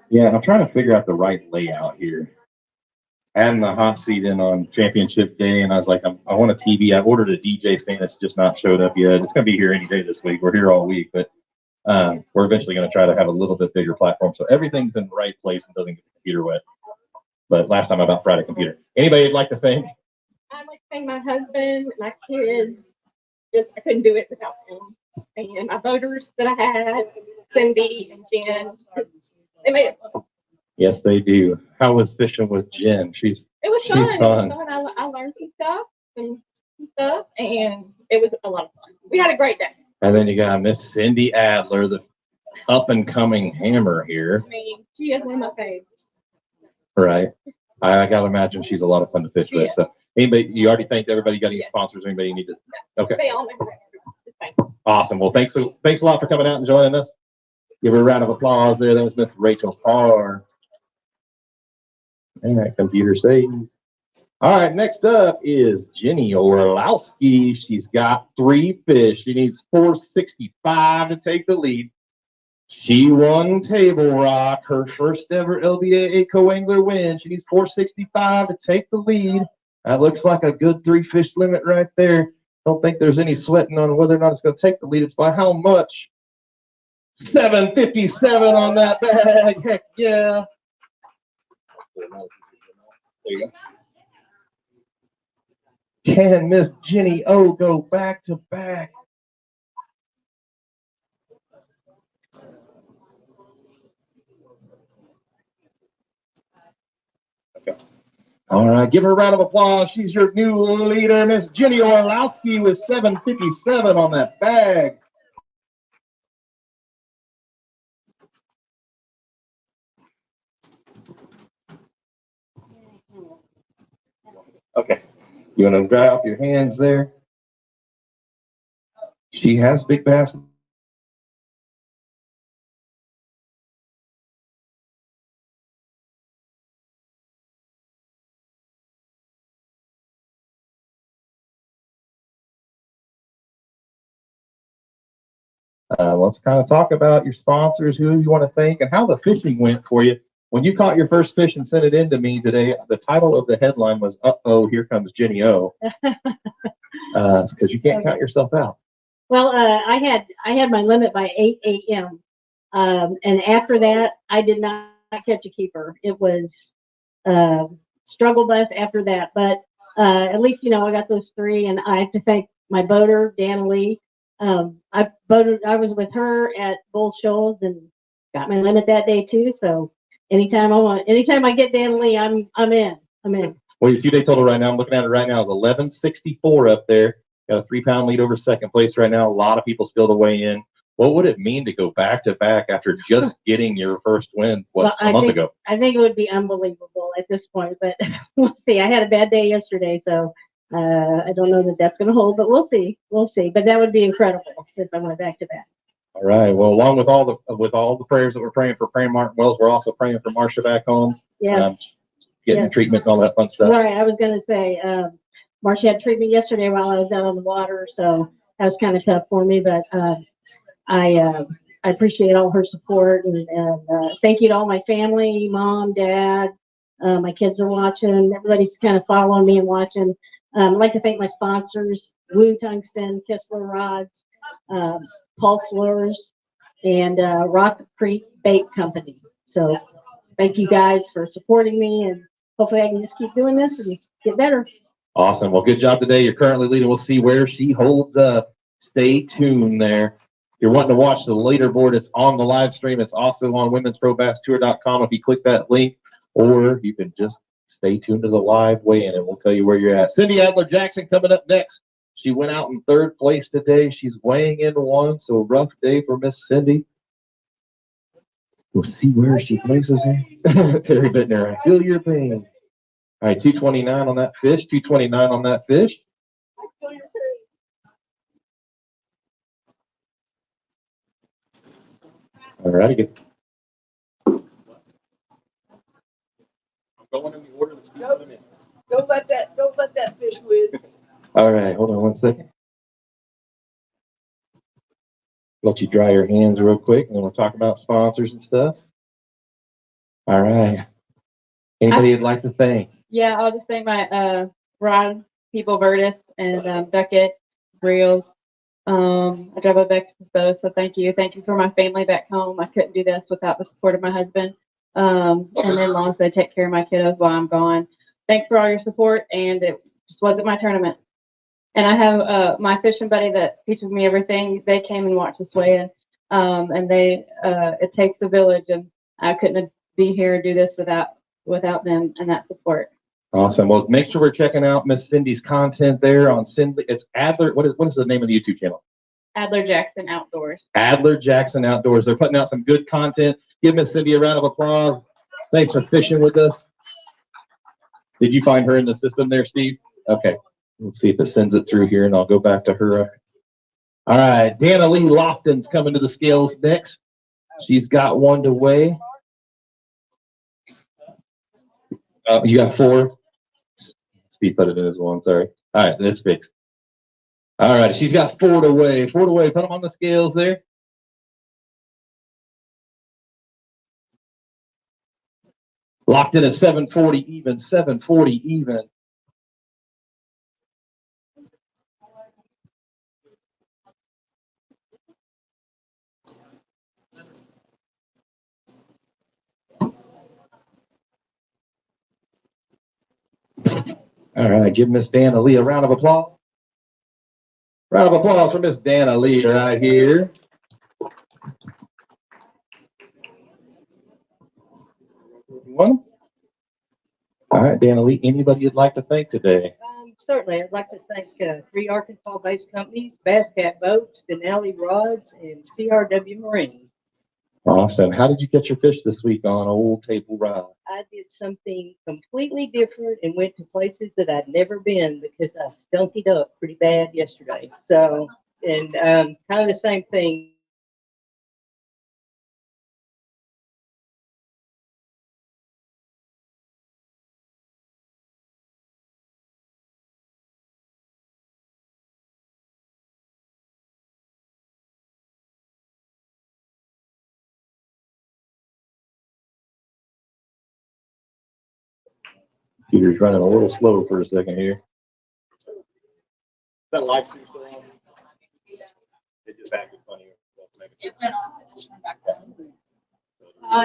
Yeah, I'm trying to figure out the right layout here. Adding the hot seat in on championship day, and I was like, I want a TV. I ordered a DJ stand that's just not showed up yet. It's going to be here any day this week. We're here all week, but we're eventually going to try to have a little bit bigger platform so everything's in the right place and doesn't get the computer wet. But last time I about fried a computer. Anybody you'd like to thank? I'd like to thank my husband, my kids. Just I couldn't do it without them. And my voters that I had, Cindy and Jen. They made it fun. Yes, they do. How was fishing with Jen? It was fun. She's It fun. was fun. I learned some stuff, and it was a lot of fun. We had a great day. And then you got Miss Cindy Adler, the up and coming hammer here. I mean, she is one of my favorites. Right. I gotta imagine she's a lot of fun to fish with. Yeah. So anybody, you already thanked everybody, got any Yeah. sponsors, anybody you need to? Okay. They all remember that. It's fine. Awesome. Well, thanks a lot for coming out and joining us. Give her a round of applause there. That was Miss Rachel Parr. All right, computer saved. All right, next up is Jenny Orlowski. She's got 3 fish. She needs 465 to take the lead. She won Table Rock, her first ever LBAA co-angler win. She needs 465 to take the lead. That looks like a good 3 fish limit right there. Don't think there's any sweating on whether or not it's going to take the lead. It's by how much? 757 on that bag. Heck yeah. There you go. Can Miss Jenny O go back to back? All right, give her a round of applause. She's your new leader, Miss Jenny Orlowski, with 757 on that bag. Okay, you want to dry off your hands there? She has big bass. Let's kind of talk about your sponsors, who you want to thank, and how the fishing went for you. When you caught your first fish and sent it in to me today, the title of the headline was "Uh-oh, here comes Jenny O." Because you can't count yourself out. Well, I had my limit by 8 a.m. And after that, I did not catch a keeper. It was struggle bus after that, but at least I got those 3, and I have to thank my boater, Dana Lee. I was with her at Bull Shoals and got my limit that day too. So anytime I get Dana Lee, I'm in. Well, your 2-day total right now, I'm looking at it right now, is 1164 up there. Got a 3-pound lead over second place right now. A lot of people still to weigh in. What would it mean to go back to back after just getting your first win a month ago? I think it would be unbelievable at this point, but we'll see. I had a bad day yesterday, so I don't know that that's going to hold, but we'll see. But that would be incredible if I went back to back. All right. Well, along with all the prayers that we're praying for Martin Wells, we're also praying for Marcia back home. Yes. Getting treatment and all that fun stuff. Right. I was going to say, Marcia had treatment yesterday while I was out on the water, so that was kind of tough for me, but I appreciate all her support, and thank you to all my family, mom, dad. My kids are watching. Everybody's kind of following me and watching. I'd like to thank my sponsors, Woo Tungsten, Kistler Rods, Pulse Lures, and Rock Creek Bait Company. So thank you guys for supporting me, and hopefully I can just keep doing this and get better. Awesome. Well, good job today. You're currently leading. We'll see where she holds up. Stay tuned there. If you're wanting to watch the leaderboard, it's on the live stream. It's also on womensprobastour.com if you click that link, or you can just stay tuned to the live weigh-in and we'll tell you where you're at. Cindy Adler-Jackson coming up next. She went out in 3rd place today. She's weighing in 1, so rough day for Miss Cindy. We'll see where she places her. Terry Bittner, I feel your pain. All right, 229 on that fish, 229 on that fish. All righty, good. I'm going in the order that's in. Don't let that fish win. All right, hold on 1 second. Let you dry your hands real quick, and then we'll talk about sponsors and stuff. All right. Anybody you'd like to thank? Yeah, I'll just thank my rod people, Vertus and Beckett, Reels. I drive a Vex both, so thank you. Thank you for my family back home. I couldn't do this without the support of my husband. And then long as they take care of my kiddos while I'm gone. Thanks for all your support, and it just wasn't my tournament. And I have my fishing buddy that teaches me everything. They came and watched us weigh in, and it takes a village, and I couldn't be here and do this without them and that support. Awesome. Well, make sure we're checking out Miss Cindy's content there on Cindy. It's Adler. What is the name of the YouTube channel? Adler Jackson Outdoors. Adler Jackson Outdoors. They're putting out some good content. Give Miss Cindy a round of applause. Thanks for fishing with us. Did you find her in the system there, Steve? Okay. Let's see if it sends it through here, and I'll go back to her. All right. Dana Lee Lofton's coming to the scales next. She's got 1 to weigh. You got 4. Steve put it in as 1, sorry. All right, that's fixed. All right, she's got 4 to weigh. 4 to weigh. Put them on the scales there. Locked in at 740 even, 740 even. All right, give Miss Dana Lee a round of applause. Round of applause for Miss Dana Lee right here. All right, Dana Lee, anybody you'd like to thank today? Certainly, I'd like to thank 3 Arkansas-based companies, Bass Cat Boats, Denali Rods, and CRW Marine. Awesome. How did you catch your fish this week on Old Table Rock? I did something completely different and went to places that I'd never been because I stunk it up pretty bad yesterday. So, and kind of the same thing. Peter's running a little slow for a second here. That live stream still on? It just acted funny. It went off and just went back on.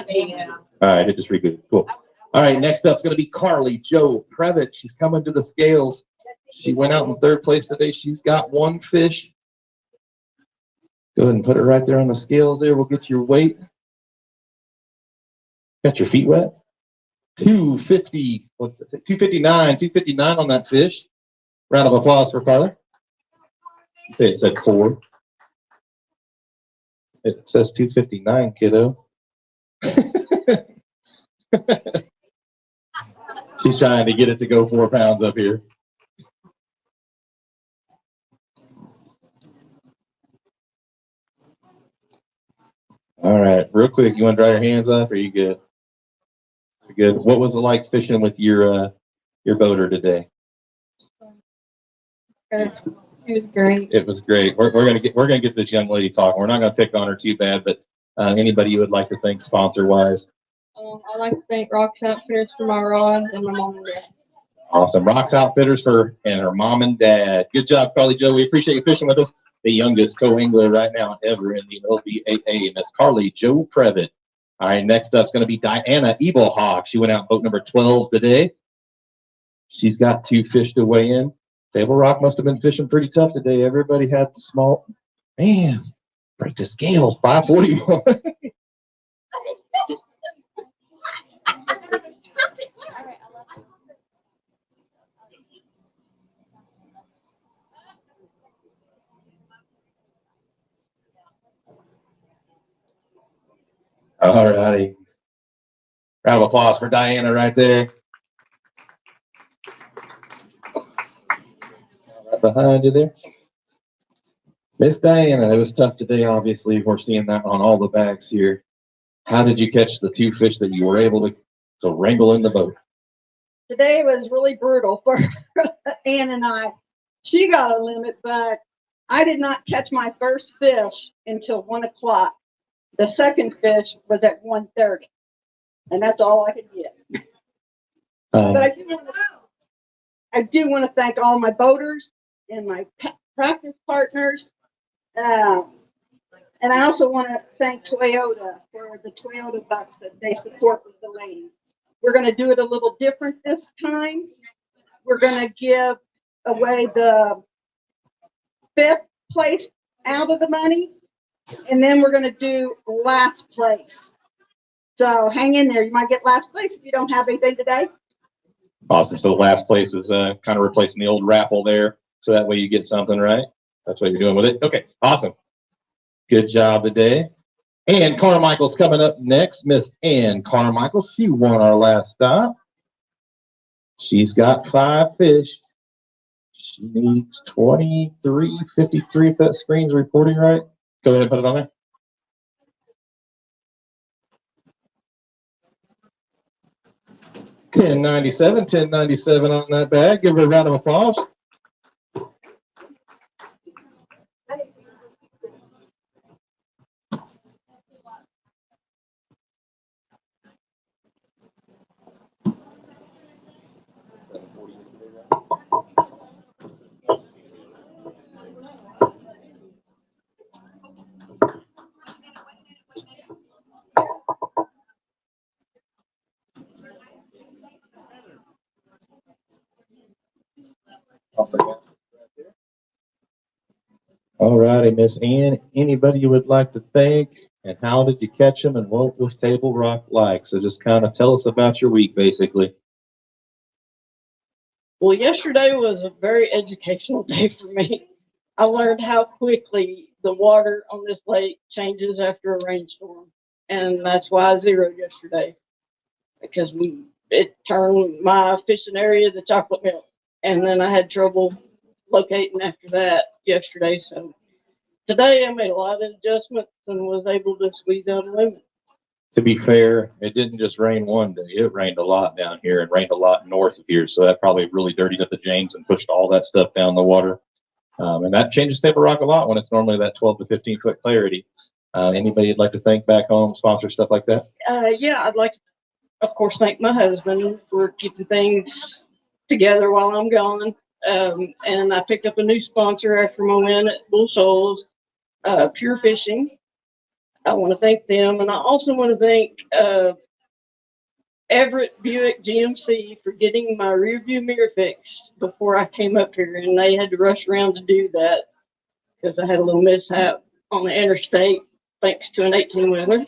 Yeah. All right, it just rebooted. Cool. All right, next up is going to be Carly Joe Previtt. She's coming to the scales. She went out in 3rd place today. She's got 1 fish. Go ahead and put it right there on the scales there. We'll get your weight. Got your feet wet? 250, what's it? 259 on that fish. Round of applause for Carly. Say it said 4. It says 259, kiddo. She's trying to get it to go 4 pounds up here. All right, real quick, you want to dry your hands off? Or are you good? You're good. What was it like fishing with your boater today? It was great. It was great. We're gonna get this young lady talking. We're not gonna pick on her too bad, but anybody you would like to thank sponsor wise? I'd like to thank Rock Outfitters for my rods and my mom and dad. Awesome. Rocks Outfitters and her mom and dad. Good job, Carly Joe. We appreciate you fishing with us. The youngest co-angler right now ever in the LBAA, Miss Carly Joe Previtt. All right, next up is going to be Diana Eaglehawk. She went out boat number 12 today. She's got 2 fish to weigh in. Table Rock must have been fishing pretty tough today. Everybody had small. Man, break the scale. 541. All righty. Round of applause for Diana right there. Right behind you there. Miss Diana, it was tough today, obviously. We're seeing that on all the bags here. How did you catch the 2 fish that you were able to wrangle in the boat? Today was really brutal for Ann and I. She got a limit, but I did not catch my first fish until 1 o'clock. The second fish was at 1:30, and that's all I could get. But I do want to thank all my boaters and my practice partners. And I also want to thank Toyota for the Toyota bucks that they support with the ladies. We're going to do it a little different this time. We're going to give away the 5th place out of the money, and then we're going to do last place. So hang in there. You might get last place if you don't have anything today. Awesome. So the last place is kind of replacing the old raffle there. So that way you get something, right? That's what you're doing with it. Okay, awesome. Good job today. Ann Carmichael's coming up next. Miss Ann Carmichael, she won our last stop. She's got 5 fish. She needs 23.53 if that screen's reporting right. Go ahead and put it on there. $10.97 on that bag. Give her a round of applause. All righty, Miss Ann, anybody you would like to thank, and how did you catch them, and what was Table Rock like? So just kind of tell us about your week, basically. Well, yesterday was a very educational day for me. I learned how quickly the water on this lake changes after a rainstorm. And that's why I zeroed yesterday. Because it turned my fishing area to chocolate milk. And then I had trouble locating after that yesterday. So today I made a lot of adjustments and was able to squeeze out a limit. To be fair, it didn't just rain one day. It rained a lot down here and rained a lot north of here. So that probably really dirtied up the James and pushed all that stuff down the water. And that changes Table Rock a lot when it's normally that 12 to 15 foot clarity. Anybody you'd like to thank back home, sponsor stuff like that? Yeah, I'd like to, of course, thank my husband for keeping things together while I'm gone. And I picked up a new sponsor after my win at Bull Shoals, Pure Fishing. I want to thank them. And I also want to thank Everett Buick GMC for getting my rear view mirror fixed before I came up here. And they had to rush around to do that because I had a little mishap on the interstate thanks to an 18-wheeler.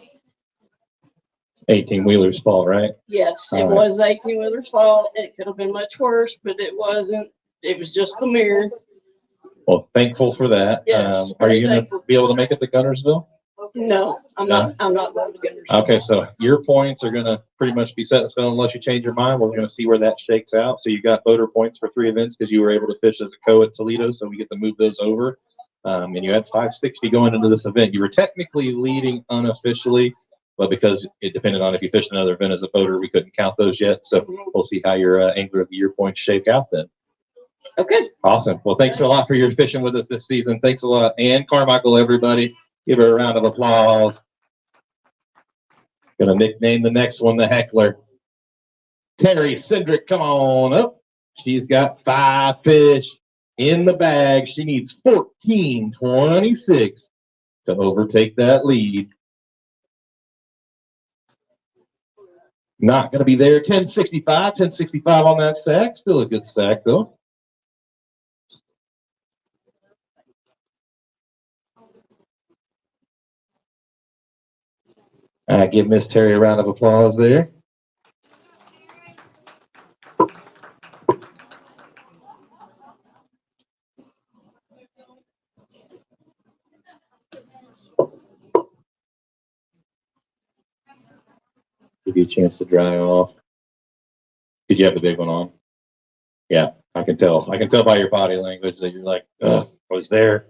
18-wheeler's fault, right? Yes, it was 18-wheeler's fault. It could have been much worse, but it wasn't. It was just the mirror. Well, thankful for that. Yes, Are you going to be able to make it to Gunnersville? No, I'm not going to get her. Okay, so your points are going to pretty much be set in stone unless you change your mind. We're going to see where that shakes out. So you got voter points for 3 events because you were able to fish as a co at Toledo, so we get to move those over. And you had 560 going into this event. You were technically leading unofficially, but because it depended on if you fished another event as a voter, we couldn't count those yet. So we'll see how your Angler of the Year points shake out then. Okay. Awesome. Well, thanks a lot for your fishing with us this season. Thanks a lot. Ann Carmichael, everybody. Give her a round of applause. Gonna nickname the next one the Heckler. Terry Cindric, come on up. She's got 5 fish in the bag. She needs 14.26 to overtake that lead. Not gonna be there. 10.65 on that stack. Still a good stack though. Give Miss Terry a round of applause there. Give you a chance to dry off. Did you have the big one on? Yeah, I can tell. I can tell by your body language that you're like, ugh, I was there.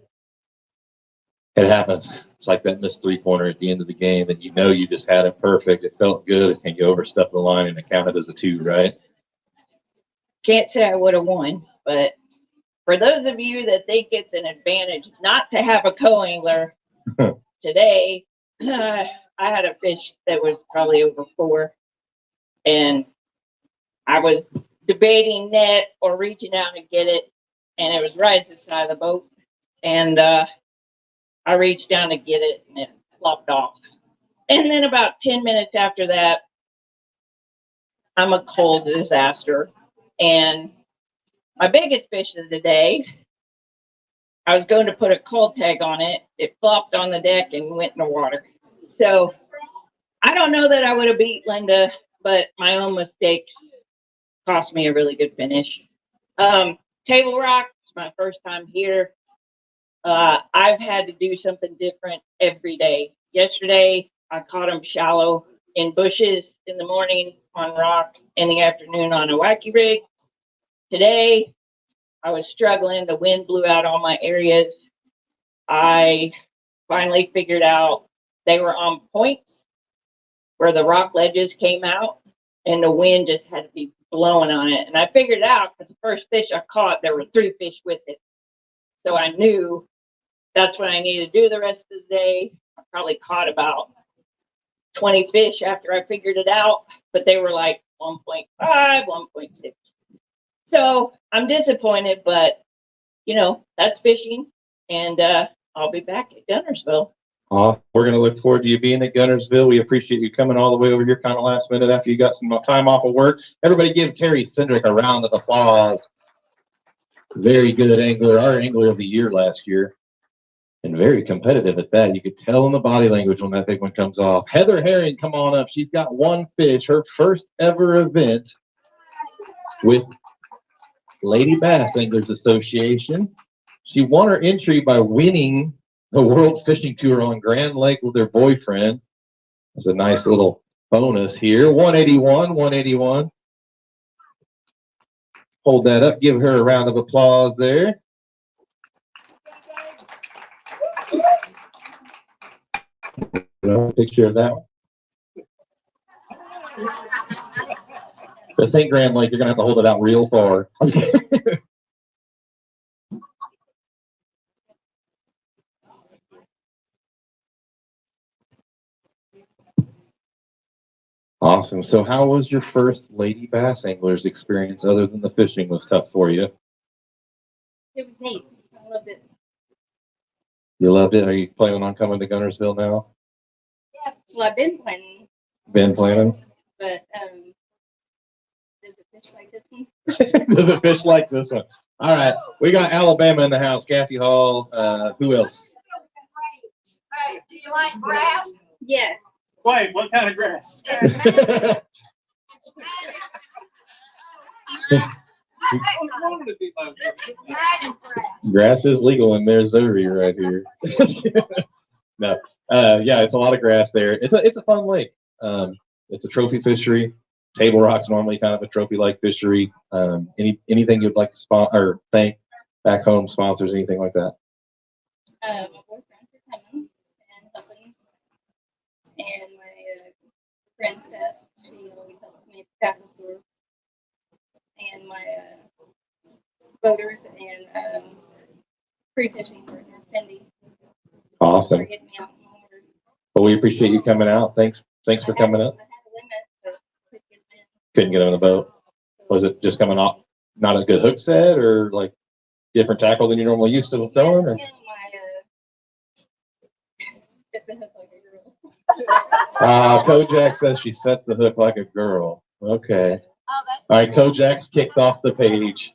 It happens. It's like that missed 3-pointer at the end of the game, and you know you just had it perfect. It felt good, and you overstepped the line, and it counted as a 2, right? Can't say I would have won, but for those of you that think it's an advantage not to have a co-angler, today I had a fish that was probably over 4, and I was debating net or reaching out to get it, and it was right at the side of the boat, and I reached down to get it, and it flopped off. And then about 10 minutes after that, I'm a cold disaster. And my biggest fish of the day, I was going to put a cold tag on it. It flopped on the deck and went in the water. So I don't know that I would have beat Linda, but my own mistakes cost me a really good finish. Table Rock, it's my first time here. I've had to do something different every day. Yesterday, I caught them shallow in bushes in the morning on rock, in the afternoon on a wacky rig. Today, I was struggling. The wind blew out all my areas. I finally figured out they were on points where the rock ledges came out, and the wind just had to be blowing on it. And I figured it out because the first fish I caught, there were 3 fish with it. So I knew that's what I needed to do the rest of the day. I probably caught about 20 fish after I figured it out, but they were like 1.5, 1.6. So I'm disappointed, but you know, that's fishing, and I'll be back at Gunnersville. We're going to look forward to you being at Gunnersville. We appreciate you coming all the way over here kind of last minute after you got some time off of work. Everybody give Terry Cindric a round of applause. Very good angler, our Angler of the Year last year. And very competitive at that. You could tell in the body language when that big one comes off. Heather Herring, come on up. She's got 1 fish, her first ever event with Lady Bass Anglers Association. She won her entry by winning the World Fishing Tour on Grand Lake with her boyfriend. There's a nice little bonus here. 181, 181. Hold that up. Give her a round of applause there. Picture of that one. This ain't Grand Lake. You're going to have to hold it out real far. Awesome. So how was your first Lady Bass Anglers experience other than the fishing was tough for you? It was neat. I loved it. You loved it? Are you planning on coming to Gunnersville now? Yes. Well, I've been planning, Been planning? but does it fish like this one? Does it fish like this one? All right. We got Alabama in the house. Cassie Hall. Who else? Hey, do you like grass? Yes. Wait, what kind of grass? Grass is legal in Missouri right here. No. Yeah, it's a lot of grass there. It's a fun lake. It's a trophy fishery. Table Rock's normally kind of a trophy-like fishery. Anything you'd like to or thank back home sponsors, anything like that? My boyfriend for coming and helping, and my friend Seth, she always helps me at the tackle store, and my boaters and pre-fishing partner, Cindy. Awesome. For getting me out in the water. Well, we appreciate you coming out. Thanks for coming up. I had a limit, but Couldn't get on the boat. Was it just coming off not a good hook set, or like different tackle than you normally used to throwing? Or? It's a hook like a girl. Kojak says she sets the hook like a girl. Okay. All right, Kojak's kicked off the page.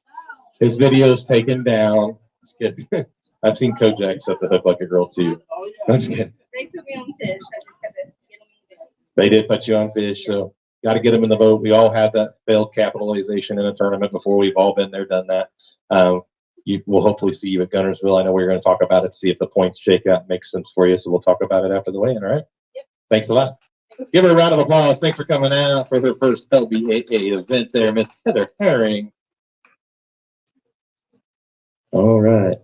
His video's taken down. That's good. I've seen Kojak set the hook like a girl too. That's good. They put me on fish. I just had to get them in the boat. They did put you on fish, so got to get them in the boat. We all had that failed capitalization in a tournament before. We've all been there, done that. We'll hopefully see you at Gunnersville. I know we're going to talk about it, see if the points shake out, makes sense for you. So we'll talk about it after the weigh-in, all right? Yep. Thanks a lot. Give her a round of applause. Thanks for coming out for her first LBAA event there, Miss Heather Herring. All right.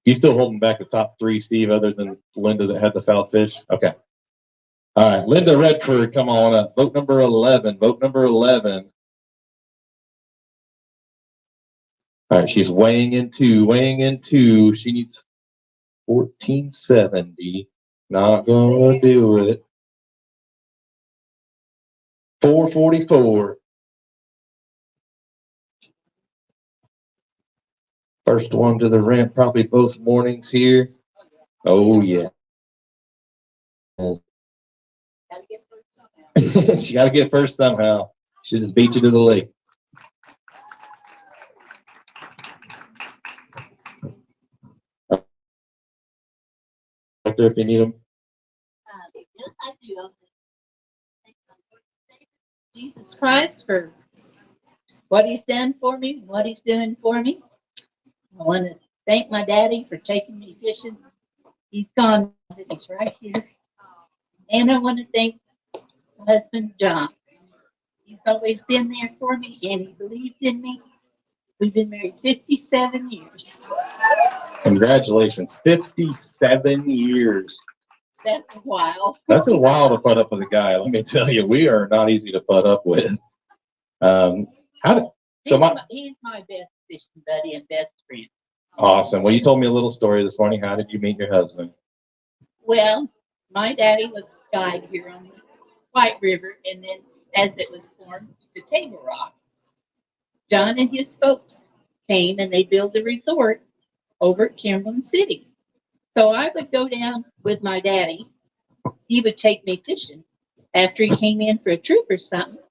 You still holding back the top three, Steve, other than Linda that had the foul fish? Okay. All right, Linda Redford, come on up. Vote number 11. Vote number 11. All right, she's weighing in two. She needs 1470. Not gonna do it. 444. First one to the ramp, probably both mornings here. Oh yeah. She got to get first somehow. She just beat you to the lake. Right there if you need them. Yes, I do. Jesus Christ for what he's done for me, what he's doing for me. I want to thank my daddy for taking me fishing. He's gone, but he's right here. And I want to thank my husband, John. He's always been there for me, and he believed in me. We've been married 57 years. Congratulations, 57 years. That's a while. That's a while to put up with a guy. Let me tell you, we are not easy to put up with. He's my best fishing buddy and best friend. Awesome. Well, you told me a little story this morning. How did you meet your husband? Well, my daddy was a guide here on the White River, and then as it was formed, the Table Rock. John and his folks came and they built a resort over at Kimberlin City. So I would go down with my daddy. He would take me fishing after he came in for a troop or something.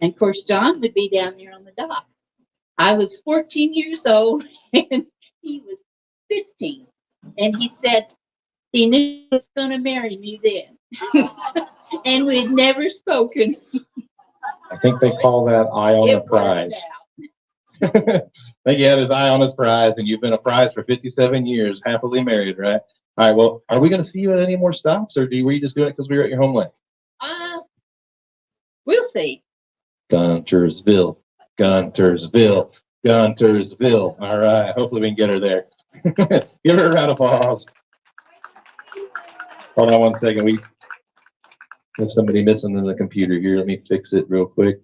And of course, John would be down there on the dock. I was 14 years old and he was 15. And he said he knew he was going to marry me then. And we'd never spoken. I think they call that eye on the prize. think he had his eye on his prize, and you've been a prize for 57 years, happily married, right? All right, well, are we going to see you at any more stops, or were you just doing it because we were at your home lane? We'll see. Guntersville, Guntersville, Guntersville. All right, hopefully we can get her there. Give her a round of applause. Hold on 1 second. We have somebody missing in the computer here. Let me fix it real quick.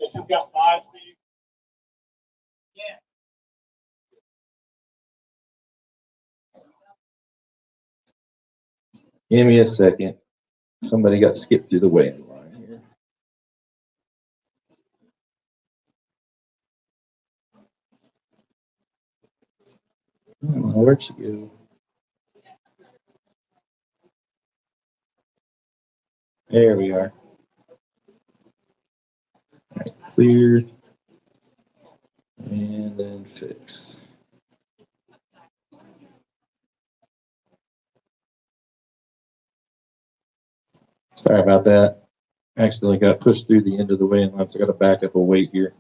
She's got 5, Steve. Give me a second. Somebody got skipped through the waiting line here. Where'd she go? There we are. All right, clear. And then fix. Sorry about that. Accidentally got pushed through the end of the waiting line, so I got to back up a wait here.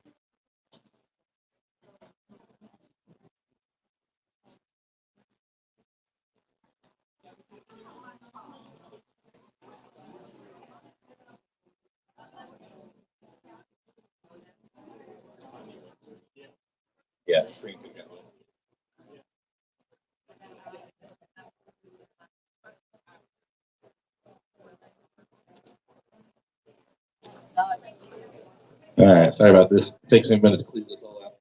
Yeah. All right, sorry about this. Takes me a minute to clear this all out.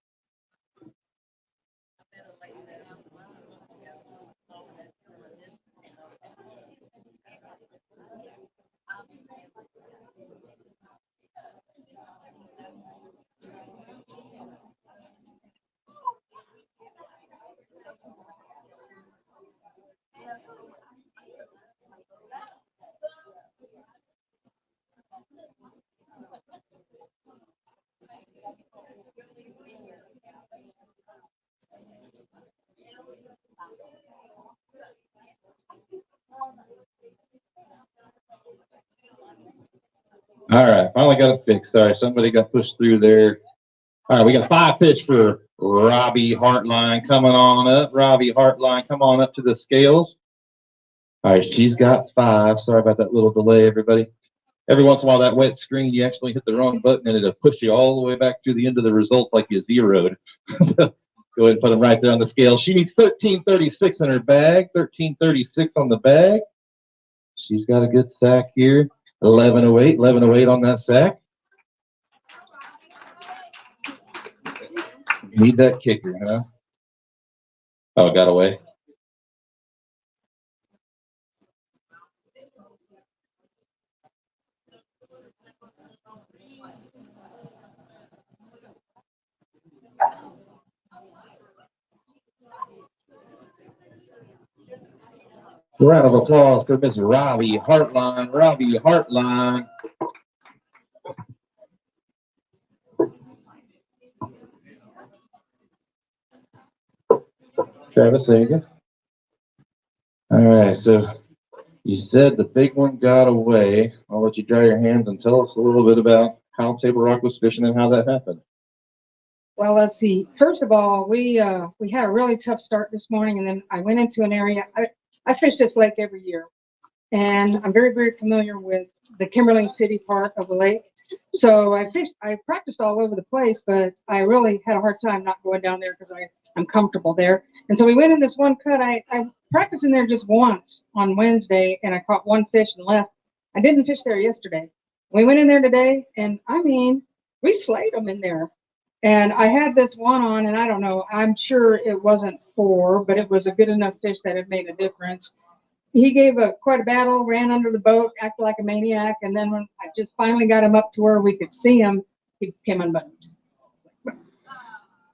All right, finally got it fixed. Sorry, somebody got pushed through there. All right, we got a 5 pitch for Robbie Hartline coming on up. Robbie Hartline, come on up to the scales. All right, she's got 5. Sorry about that little delay, everybody. Every once in a while, that wet screen, you actually hit the wrong button and it'll push you all the way back to the end of the results like you zeroed. So go ahead and put them right there on the scale. She needs 1336 in her bag, 1336 on the bag. She's got a good sack here. 1108 on that sack. Need that kicker, huh? Oh, it got away. Round of applause for Miss Robbie Hartline. Robbie Hartline. Travis Hagan. All right, so you said the big one got away. I'll let you dry your hands and tell us a little bit about how Table Rock was fishing and how that happened. Well, let's see. First of all, we had a really tough start this morning, and then I went into an area. I fish this lake every year, and I'm very, very familiar with the Kimberling City part of the lake. So I practiced all over the place, but I really had a hard time not going down there because I'm comfortable there. And so we went in this one cut. I practiced in there just once on Wednesday, and I caught 1 fish and left. I didn't fish there yesterday. We went in there today, and I mean, we slayed them in there. And I had this one on, and I don't know, I'm sure it wasn't 4, but it was a good enough fish that it made a difference. He gave quite a battle, ran under the boat, acted like a maniac, and then when I just finally got him up to where we could see him, he came unbuttoned.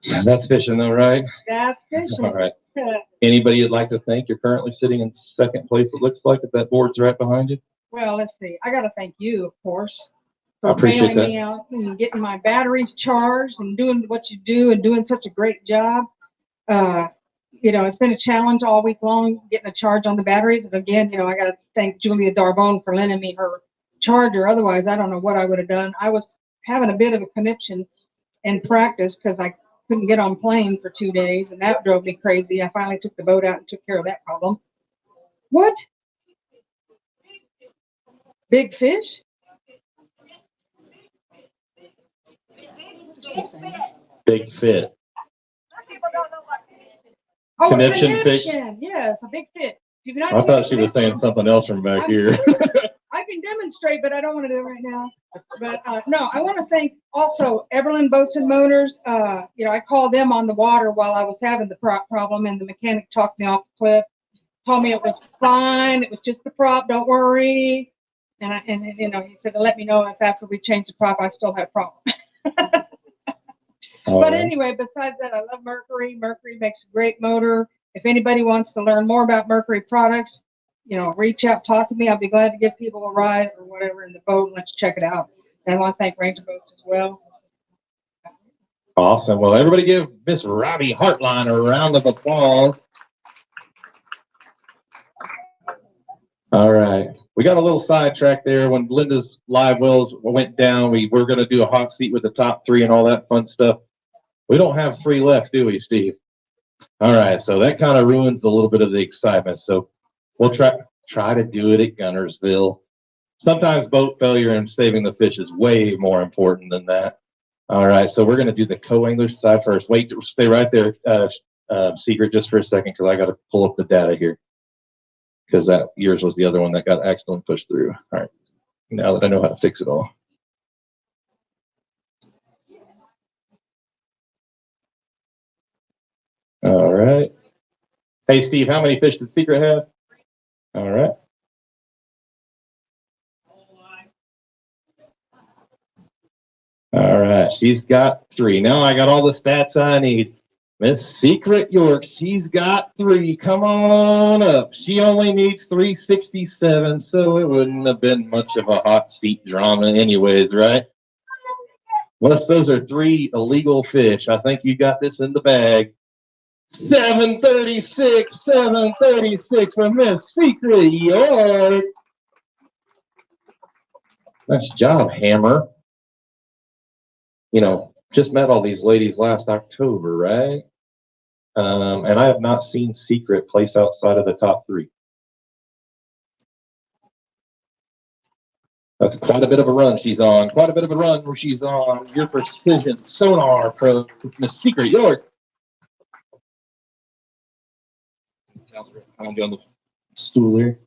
Yeah, that's fishing though, right? That's fishing. All right. Anybody you'd like to thank? You're currently sitting in second place, it looks like, if that board's right behind you. Well, let's see. I got to thank you, of course, I for appreciate bailing that. me out and getting my batteries charged and doing what you do and doing such a great job. You know, it's been a challenge all week long getting a charge on the batteries. And again, you know, I got to thank Julia Darbone for lending me her charger. Otherwise, I don't know what I would have done. I was having a bit of a conniption and practice because I couldn't get on plane for 2 days, and that drove me crazy. I finally took the boat out and took care of that problem. What? Big fish? Big fit. Oh, Conniption fish? Yes, a big fish. You can I thought she was saying something else from back here. I can demonstrate, but I don't want to do it right now. But no, I want to thank also Everland Boats and Motors. I called them on the water while I was having the prop problem, and the mechanic talked me off the cliff. Told me it was fine. It was just the prop. Don't worry. And he said to let me know if after we changed the prop, I still had a problem. But anyway, besides that, I love Mercury. Mercury makes a great motor. If anybody wants to learn more about Mercury products, reach out, talk to me. I'll be glad to give people a ride or whatever in the boat and let's check it out. And I want to thank Ranger Boats as well. Awesome. Well, everybody give Miss Robbie Hartline a round of applause. All right. We got a little sidetracked there when Linda's live wells went down. We were going to do a hot seat with the top 3 and all that fun stuff. We don't have 3 left, do we, Steve? All right. So that kind of ruins a little bit of the excitement. So we'll try to do it at Gunnersville. Sometimes boat failure and saving the fish is way more important than that. All right. So we're going to do the co-angler side first. Wait, stay right there, Secret, just for a second, because I got to pull up the data here. Because yours was the other one that got accidentally pushed through. All right, now that I know how to fix it all. All right. Hey, Steve, how many fish did Secret have? All right. All right, she's got 3. Now I got all the stats I need. Miss Secret York, she's got 3. Come on up. She only needs 367, so it wouldn't have been much of a hot seat drama anyways, right? Unless those are 3 illegal fish. I think you got this in the bag. 736 for Miss Secret York. Nice job, Hammer. Just met all these ladies last October, right? And I have not seen Secret place outside of the top 3. That's quite a bit of a run she's on. Quite a bit of a run where she's on your precision sonar pro, Miss Secret York. On the stool here.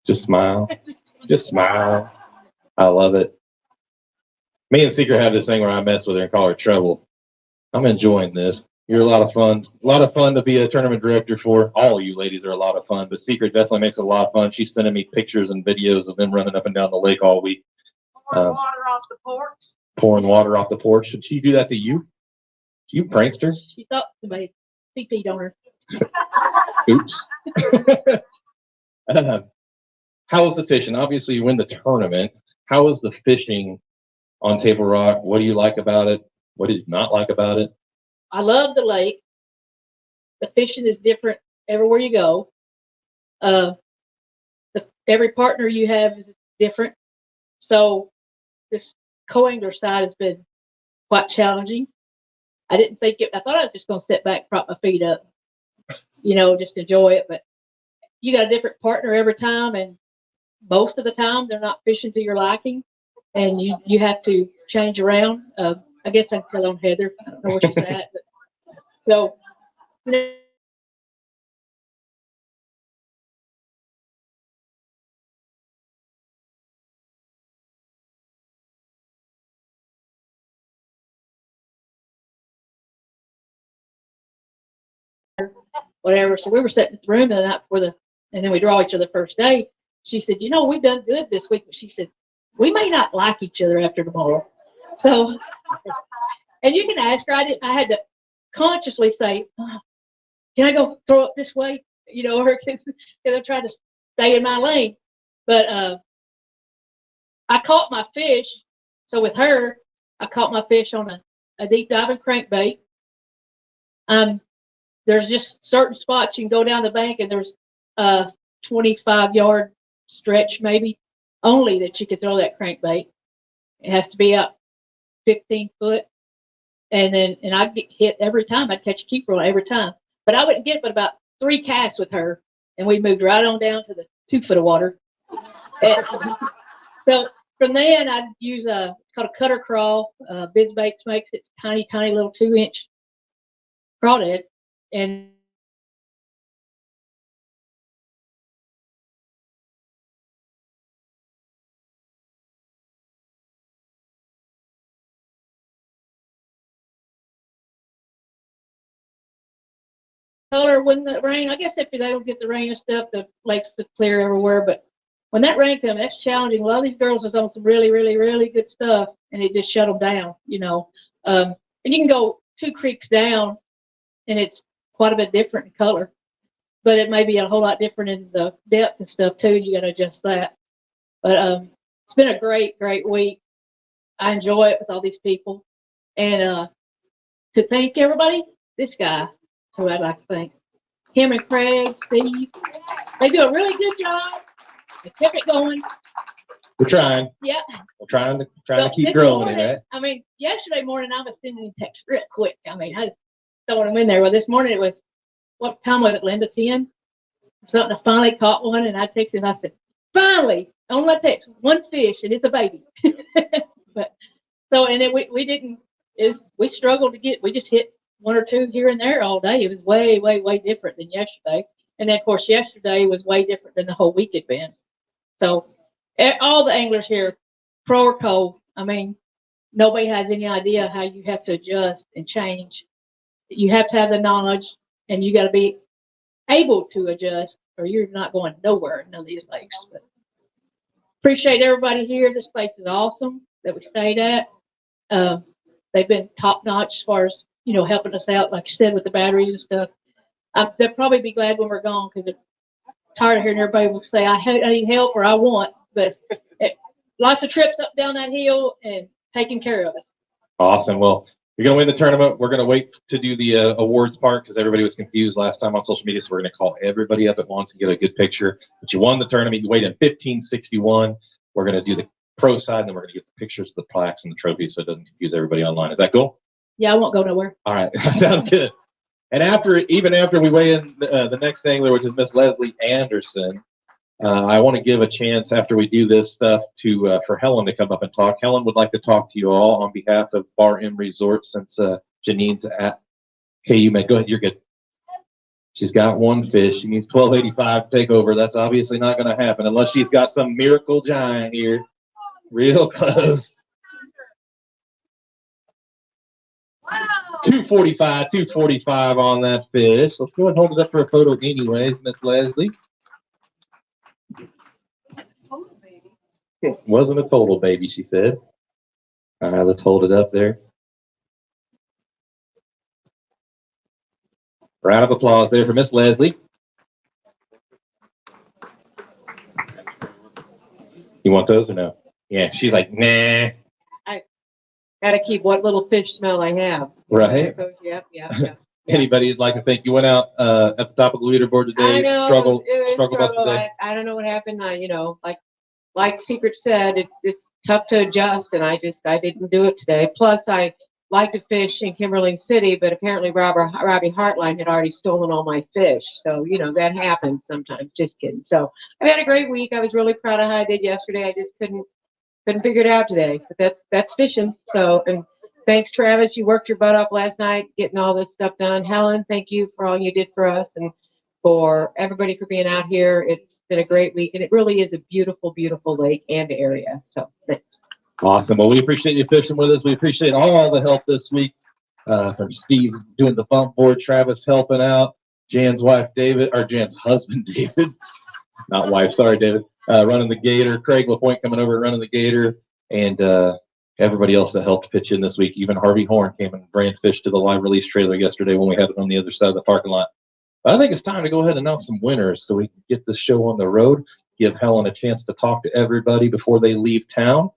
Just smile. Just smile. I love it. Me and Secret have this thing where I mess with her and call her Trouble. I'm enjoying this. You're a lot of fun. A lot of fun to be a tournament director for. All of you ladies are a lot of fun, but Secret definitely makes it a lot of fun. She's sending me pictures and videos of them running up and down the lake all week. Pouring water off the porch. Pouring water off the porch. Should she do that to you? You prankster? She thought somebody CP'd on her. Oops. How was the fishing? Obviously, you win the tournament. How was the fishing on Table Rock? What do you like about it? What did you not like about it? I love the lake. The fishing is different everywhere you go. Every partner you have is different. So this co-angler side has been quite challenging. I didn't think it, I thought I was just going to sit back, prop my feet up, just enjoy it. But you got a different partner every time, and most of the time they're not fishing to your liking, and you have to change around. I guess I can tell on Heather, I don't know where she's at. But, so, whatever. So we were sitting in the room the night before and then we draw each other first day. She said, we've done good this week, but she said, we may not like each other after tomorrow. So, and you can ask her. I had to consciously say, can I go throw it this way? Or because I'm trying to stay in my lane. But I caught my fish. So with her, I caught my fish on a deep diving crankbait. There's just certain spots you can go down the bank, and there's a 25-yard stretch maybe only that you could throw that crankbait. It has to be up 15 foot. And I'd get hit every time. I'd catch a keeper on every time. But I wouldn't get but about 3 casts with her. And we moved right on down to the 2 foot of water. And so from then, I'd use it's called a cutter crawl. Biz Baits makes it. It's tiny, tiny little 2-inch crawdad. And color when the rain, I guess if they don't get the rain and stuff, the lakes are clear everywhere. But when that rain comes, that's challenging. A lot of these girls was on some really, really, really good stuff, and it just shut them down, you know. And you can go 2 creeks down, and it's quite a bit different in color, but it may be a whole lot different in the depth and stuff too. You got to adjust that. But it's been a great, great week. I enjoy it with all these people, and to thank everybody, this guy, who I'd like to thank, him and Craig, Steve, they do a really good job. They kept it going. We're trying. Yeah. We're trying to So keep this growing morning, it, right? I mean, yesterday morning I was sending in text real quick. I mean, I just throwing them in there. Well, this morning it was, what time was it, Linda? 10? Something. I finally caught one, and I texted him. I said, finally, on my text, 1 fish, and it's a baby. But so, and then we didn't. We struggled to get. We just hit 1 or 2 here and there all day. It was way, way, way different than yesterday. And then, of course, yesterday was way different than the whole week had been. So all the anglers here, pro or co, I mean, nobody has any idea how you have to adjust and change. You have to have the knowledge, and you got to be able to adjust, or you're not going nowhere in none of these lakes. But appreciate everybody here. This place is awesome that we stayed at. They've been top notch as far as, you know, helping us out, like you said, with the batteries and stuff. They'll probably be glad when we're gone, because they're tired of hearing everybody will say, I need help or I want. But lots of trips up down that hill and taking care of it. Awesome. Well, you're going to win the tournament. We're going to wait to do the awards part because everybody was confused last time on social media. So we're going to call everybody up at once and get a good picture. But you won the tournament. You weighed in 1561. We're going to do the pro side, and then we're going to get the pictures of the plaques and the trophies so it doesn't confuse everybody online. Is that cool? Yeah, I won't go nowhere. All right. Sounds good. And even after we weigh in the next angler, which is Miss Leslie Anderson, I want to give a chance after we do this stuff for Helen to come up and talk. Helen would like to talk to you all on behalf of Bar M Resort since Janine's at KU. Go ahead, you're good. She's got 1 fish. She needs 1285 to take over. That's obviously not going to happen unless she's got some miracle giant here. Real close. 245 on that fish. Let's go ahead and hold it up for a photo anyways, Miss Leslie. It wasn't a total baby, she said. All right, let's hold it up there. Round of applause there for Miss Leslie. You want those or no? Yeah, she's like, nah. I gotta keep what little fish smell I have. Right. Yep. Anybody would like to thank you? Went out at the top of the leaderboard today. I know. Struggle bus Struggle. today. I don't know what happened. Like Secret said, it's tough to adjust, and I didn't do it today. Plus, I like to fish in Kimberling City, but apparently Robbie Hartline had already stolen all my fish. So, that happens sometimes. Just kidding. So I had a great week. I was really proud of how I did yesterday. I just couldn't figure it out today. But that's fishing. So, and thanks, Travis. You worked your butt off last night getting all this stuff done. Helen, thank you for all you did for us and for everybody for being out here. It's been a great week, and it really is a beautiful, beautiful lake and area. So thanks. Awesome. Well, we appreciate you fishing with us. We appreciate all the help this week from Steve doing the bump board, Travis helping out, Jan's husband, David, not wife, sorry, David, running the gator, Craig LaPointe coming over and running the gator, and everybody else that helped pitch in this week. Even Harvey Horn came and brand fished to the live release trailer yesterday when we had it on the other side of the parking lot. I think it's time to go ahead and announce some winners so we can get this show on the road, give Helen a chance to talk to everybody before they leave town.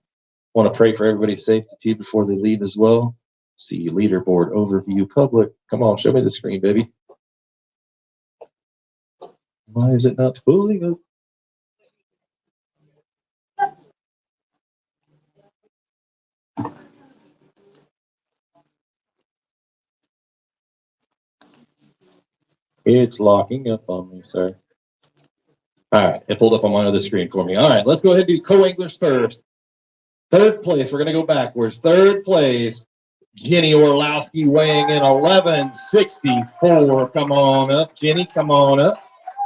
Want to pray for everybody's safety before they leave as well. See leaderboard overview public. Come on, show me the screen, baby. Why is it not pulling up? It's locking up on me, sir. All right, it pulled up on my other screen for me. All right, let's go ahead and do co-anglers first. Third place, we're going to go backwards. Third place, Jenny Orlowski weighing in 1164. Come on up, Jenny, come on up.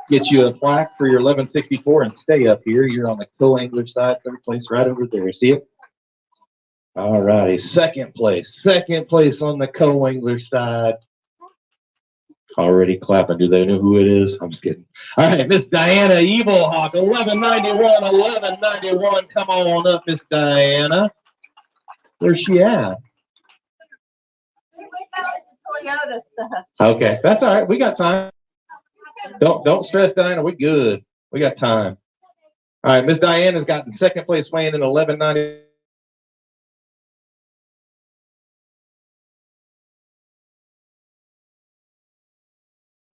Get you a plaque for your 1164 and stay up here. You're on the co-angler side, third place right over there. See it? All righty, second place on the co-angler side. Already clapping. Do they know who it is? I'm just kidding. All right, Miss Diana Evilhawk, 1191. Come on up, Miss Diana. Where's she at? Toyota stuff. Okay, that's all right. We got time. Don't stress, Diana. We good. We got time. All right, Miss Diana's got in second place weighing in 1190.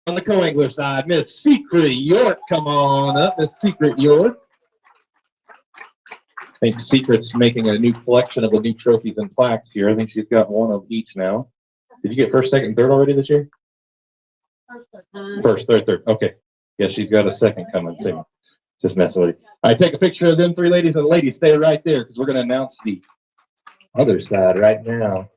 On the co-angler side, Miss Secret York, come on up, Miss Secret York. I think Secret's making a new collection of the new trophies and plaques here. I think she's got one of each now. Did you get first, second, third already this year? First, third. Okay. Yeah, she's got a second coming soon. Just messing with you. All right, take a picture of them three ladies, and ladies, stay right there because we're going to announce the other side right now.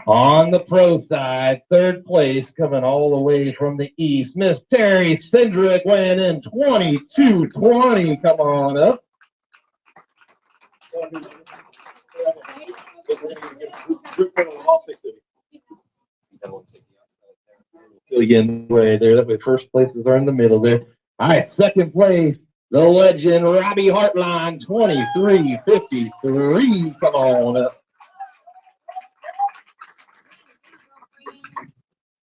On the pro side, third place, coming all the way from the east, Miss Terry Cindric weighing in 2220. Come on up. Again, way there. That way, first places are in the middle there. All right, second place, the legend Robbie Hartline, 2353. Come on up.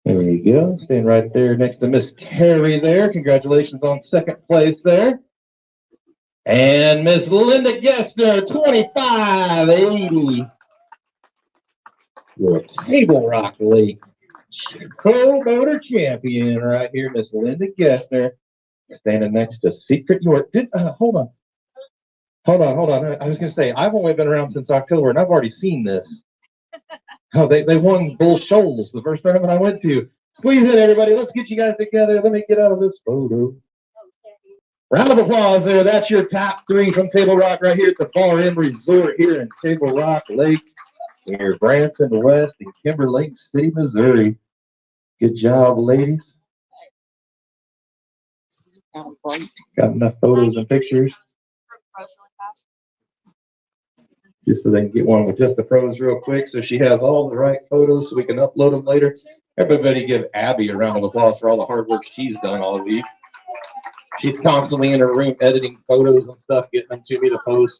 There you go. Staying right there next to Miss Terry there. Congratulations on second place there. And Miss Linda Gessner, 2580. Your Table Rock Lake Pro Motor Champion right here, Miss Linda Gessner. Standing next to Secret York. Hold on. I was going to say, I've only been around since October, and I've already seen this. Oh, they won Bull Shoals the first tournament I went to. Squeeze in, everybody. Let's get you guys together. Let me get out of this photo. Round of applause there. That's your top three from Table Rock right here at the Bar M Resort here in Table Rock Lakes near Branson West in Kimberlake City, Missouri. Good job, ladies. Got enough photos and pictures. Just so they can get one with just the pros real quick. So she has all the right photos so we can upload them later. Everybody give Abby a round of applause for all the hard work she's done all week. She's constantly in her room editing photos and stuff, getting them to me to post.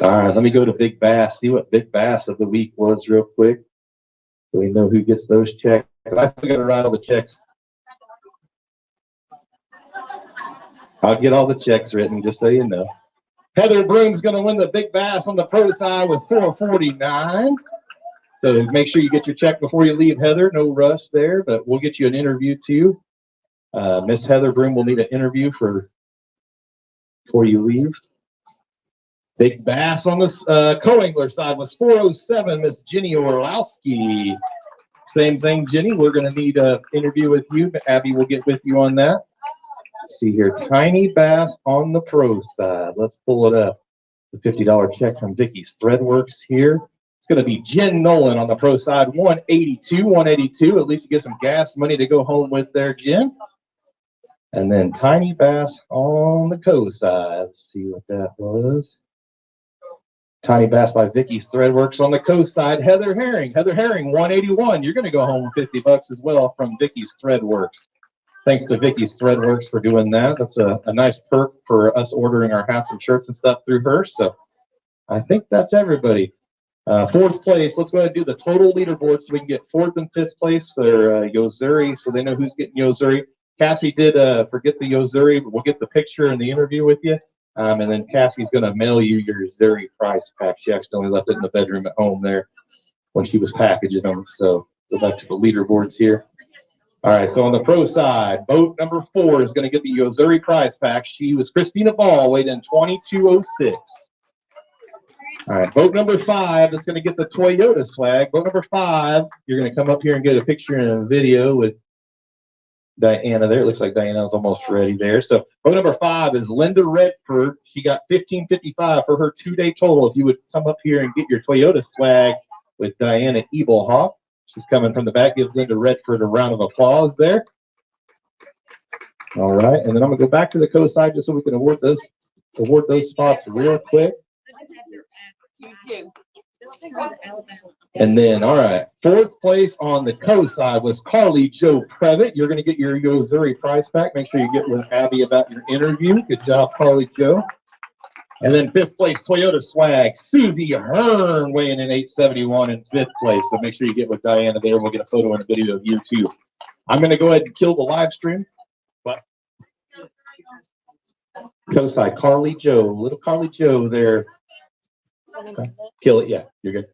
All right, let me go to Big Bass, see what Big Bass of the week was real quick. So we know who gets those checks. I still got to write all the checks. I'll get all the checks written, just so you know. Heather Broom's going to win the Big Bass on the pro side with 449. So make sure you get your check before you leave, Heather. No rush there, but we'll get you an interview too. Miss Heather Broom will need an interview before you leave. Big Bass on the co-angler side was 407, Miss Jenny Orlowski. Same thing, Jenny. We're going to need an interview with you. Abby will get with you on that. Let's see here. Tiny Bass on the pro side. Let's pull it up. The $50 check from Vicky's Threadworks here. It's going to be Jen Nolan on the pro side, 182. At least you get some gas money to go home with there, Jen. And then Tiny Bass on the co side. Let's see what that was. Tiny Bass by Vicky's Threadworks on the co side. Heather Herring, 181. You're going to go home with $50 as well from Vicky's Threadworks. Thanks to Vicky's Threadworks for doing that. That's a nice perk for us ordering our hats and shirts and stuff through her. So I think that's everybody. Fourth place, let's go ahead and do the total leaderboard so we can get fourth and fifth place for Yozuri so they know who's getting Yozuri. Cassie did forget the Yozuri, but we'll get the picture and the interview with you. And then Cassie's going to mail you your Zuri prize pack. She accidentally left it in the bedroom at home there when she was packaging them. So go back to the leaderboards here. All right, so on the pro side, boat number 4 is going to get the Yozuri prize pack. She was Christina Ball, weighed in 2206. All right, boat number 5 that's going to get the Toyota's flag. Boat number 5, you're going to come up here and get a picture and a video with Diana there. It looks like Diana's almost ready there. So boat number 5 is Linda Redford. She got $15.55 for her 2-day total. If you would come up here and get your Toyota's flag with Diana Ebelhoff. She's coming from the back. Give Linda Redford a round of applause there. All right, and then I'm going to go back to the co-side just so we can award those spots real quick. And then, all right, 4th place on the co-side was Carly Jo Previtt. You're going to get your Yo-Zuri prize pack. Make sure you get with Abby about your interview. Good job, Carly Jo. And then 5th place, Toyota Swag, Susie Hearn, weighing in 871 in 5th place. So make sure you get with Diana there. We'll get a photo and a video of you too. I'm going to go ahead and kill the live stream. But co-side, Carly Jo, little Carly Jo there. Kill it, yeah, you're good.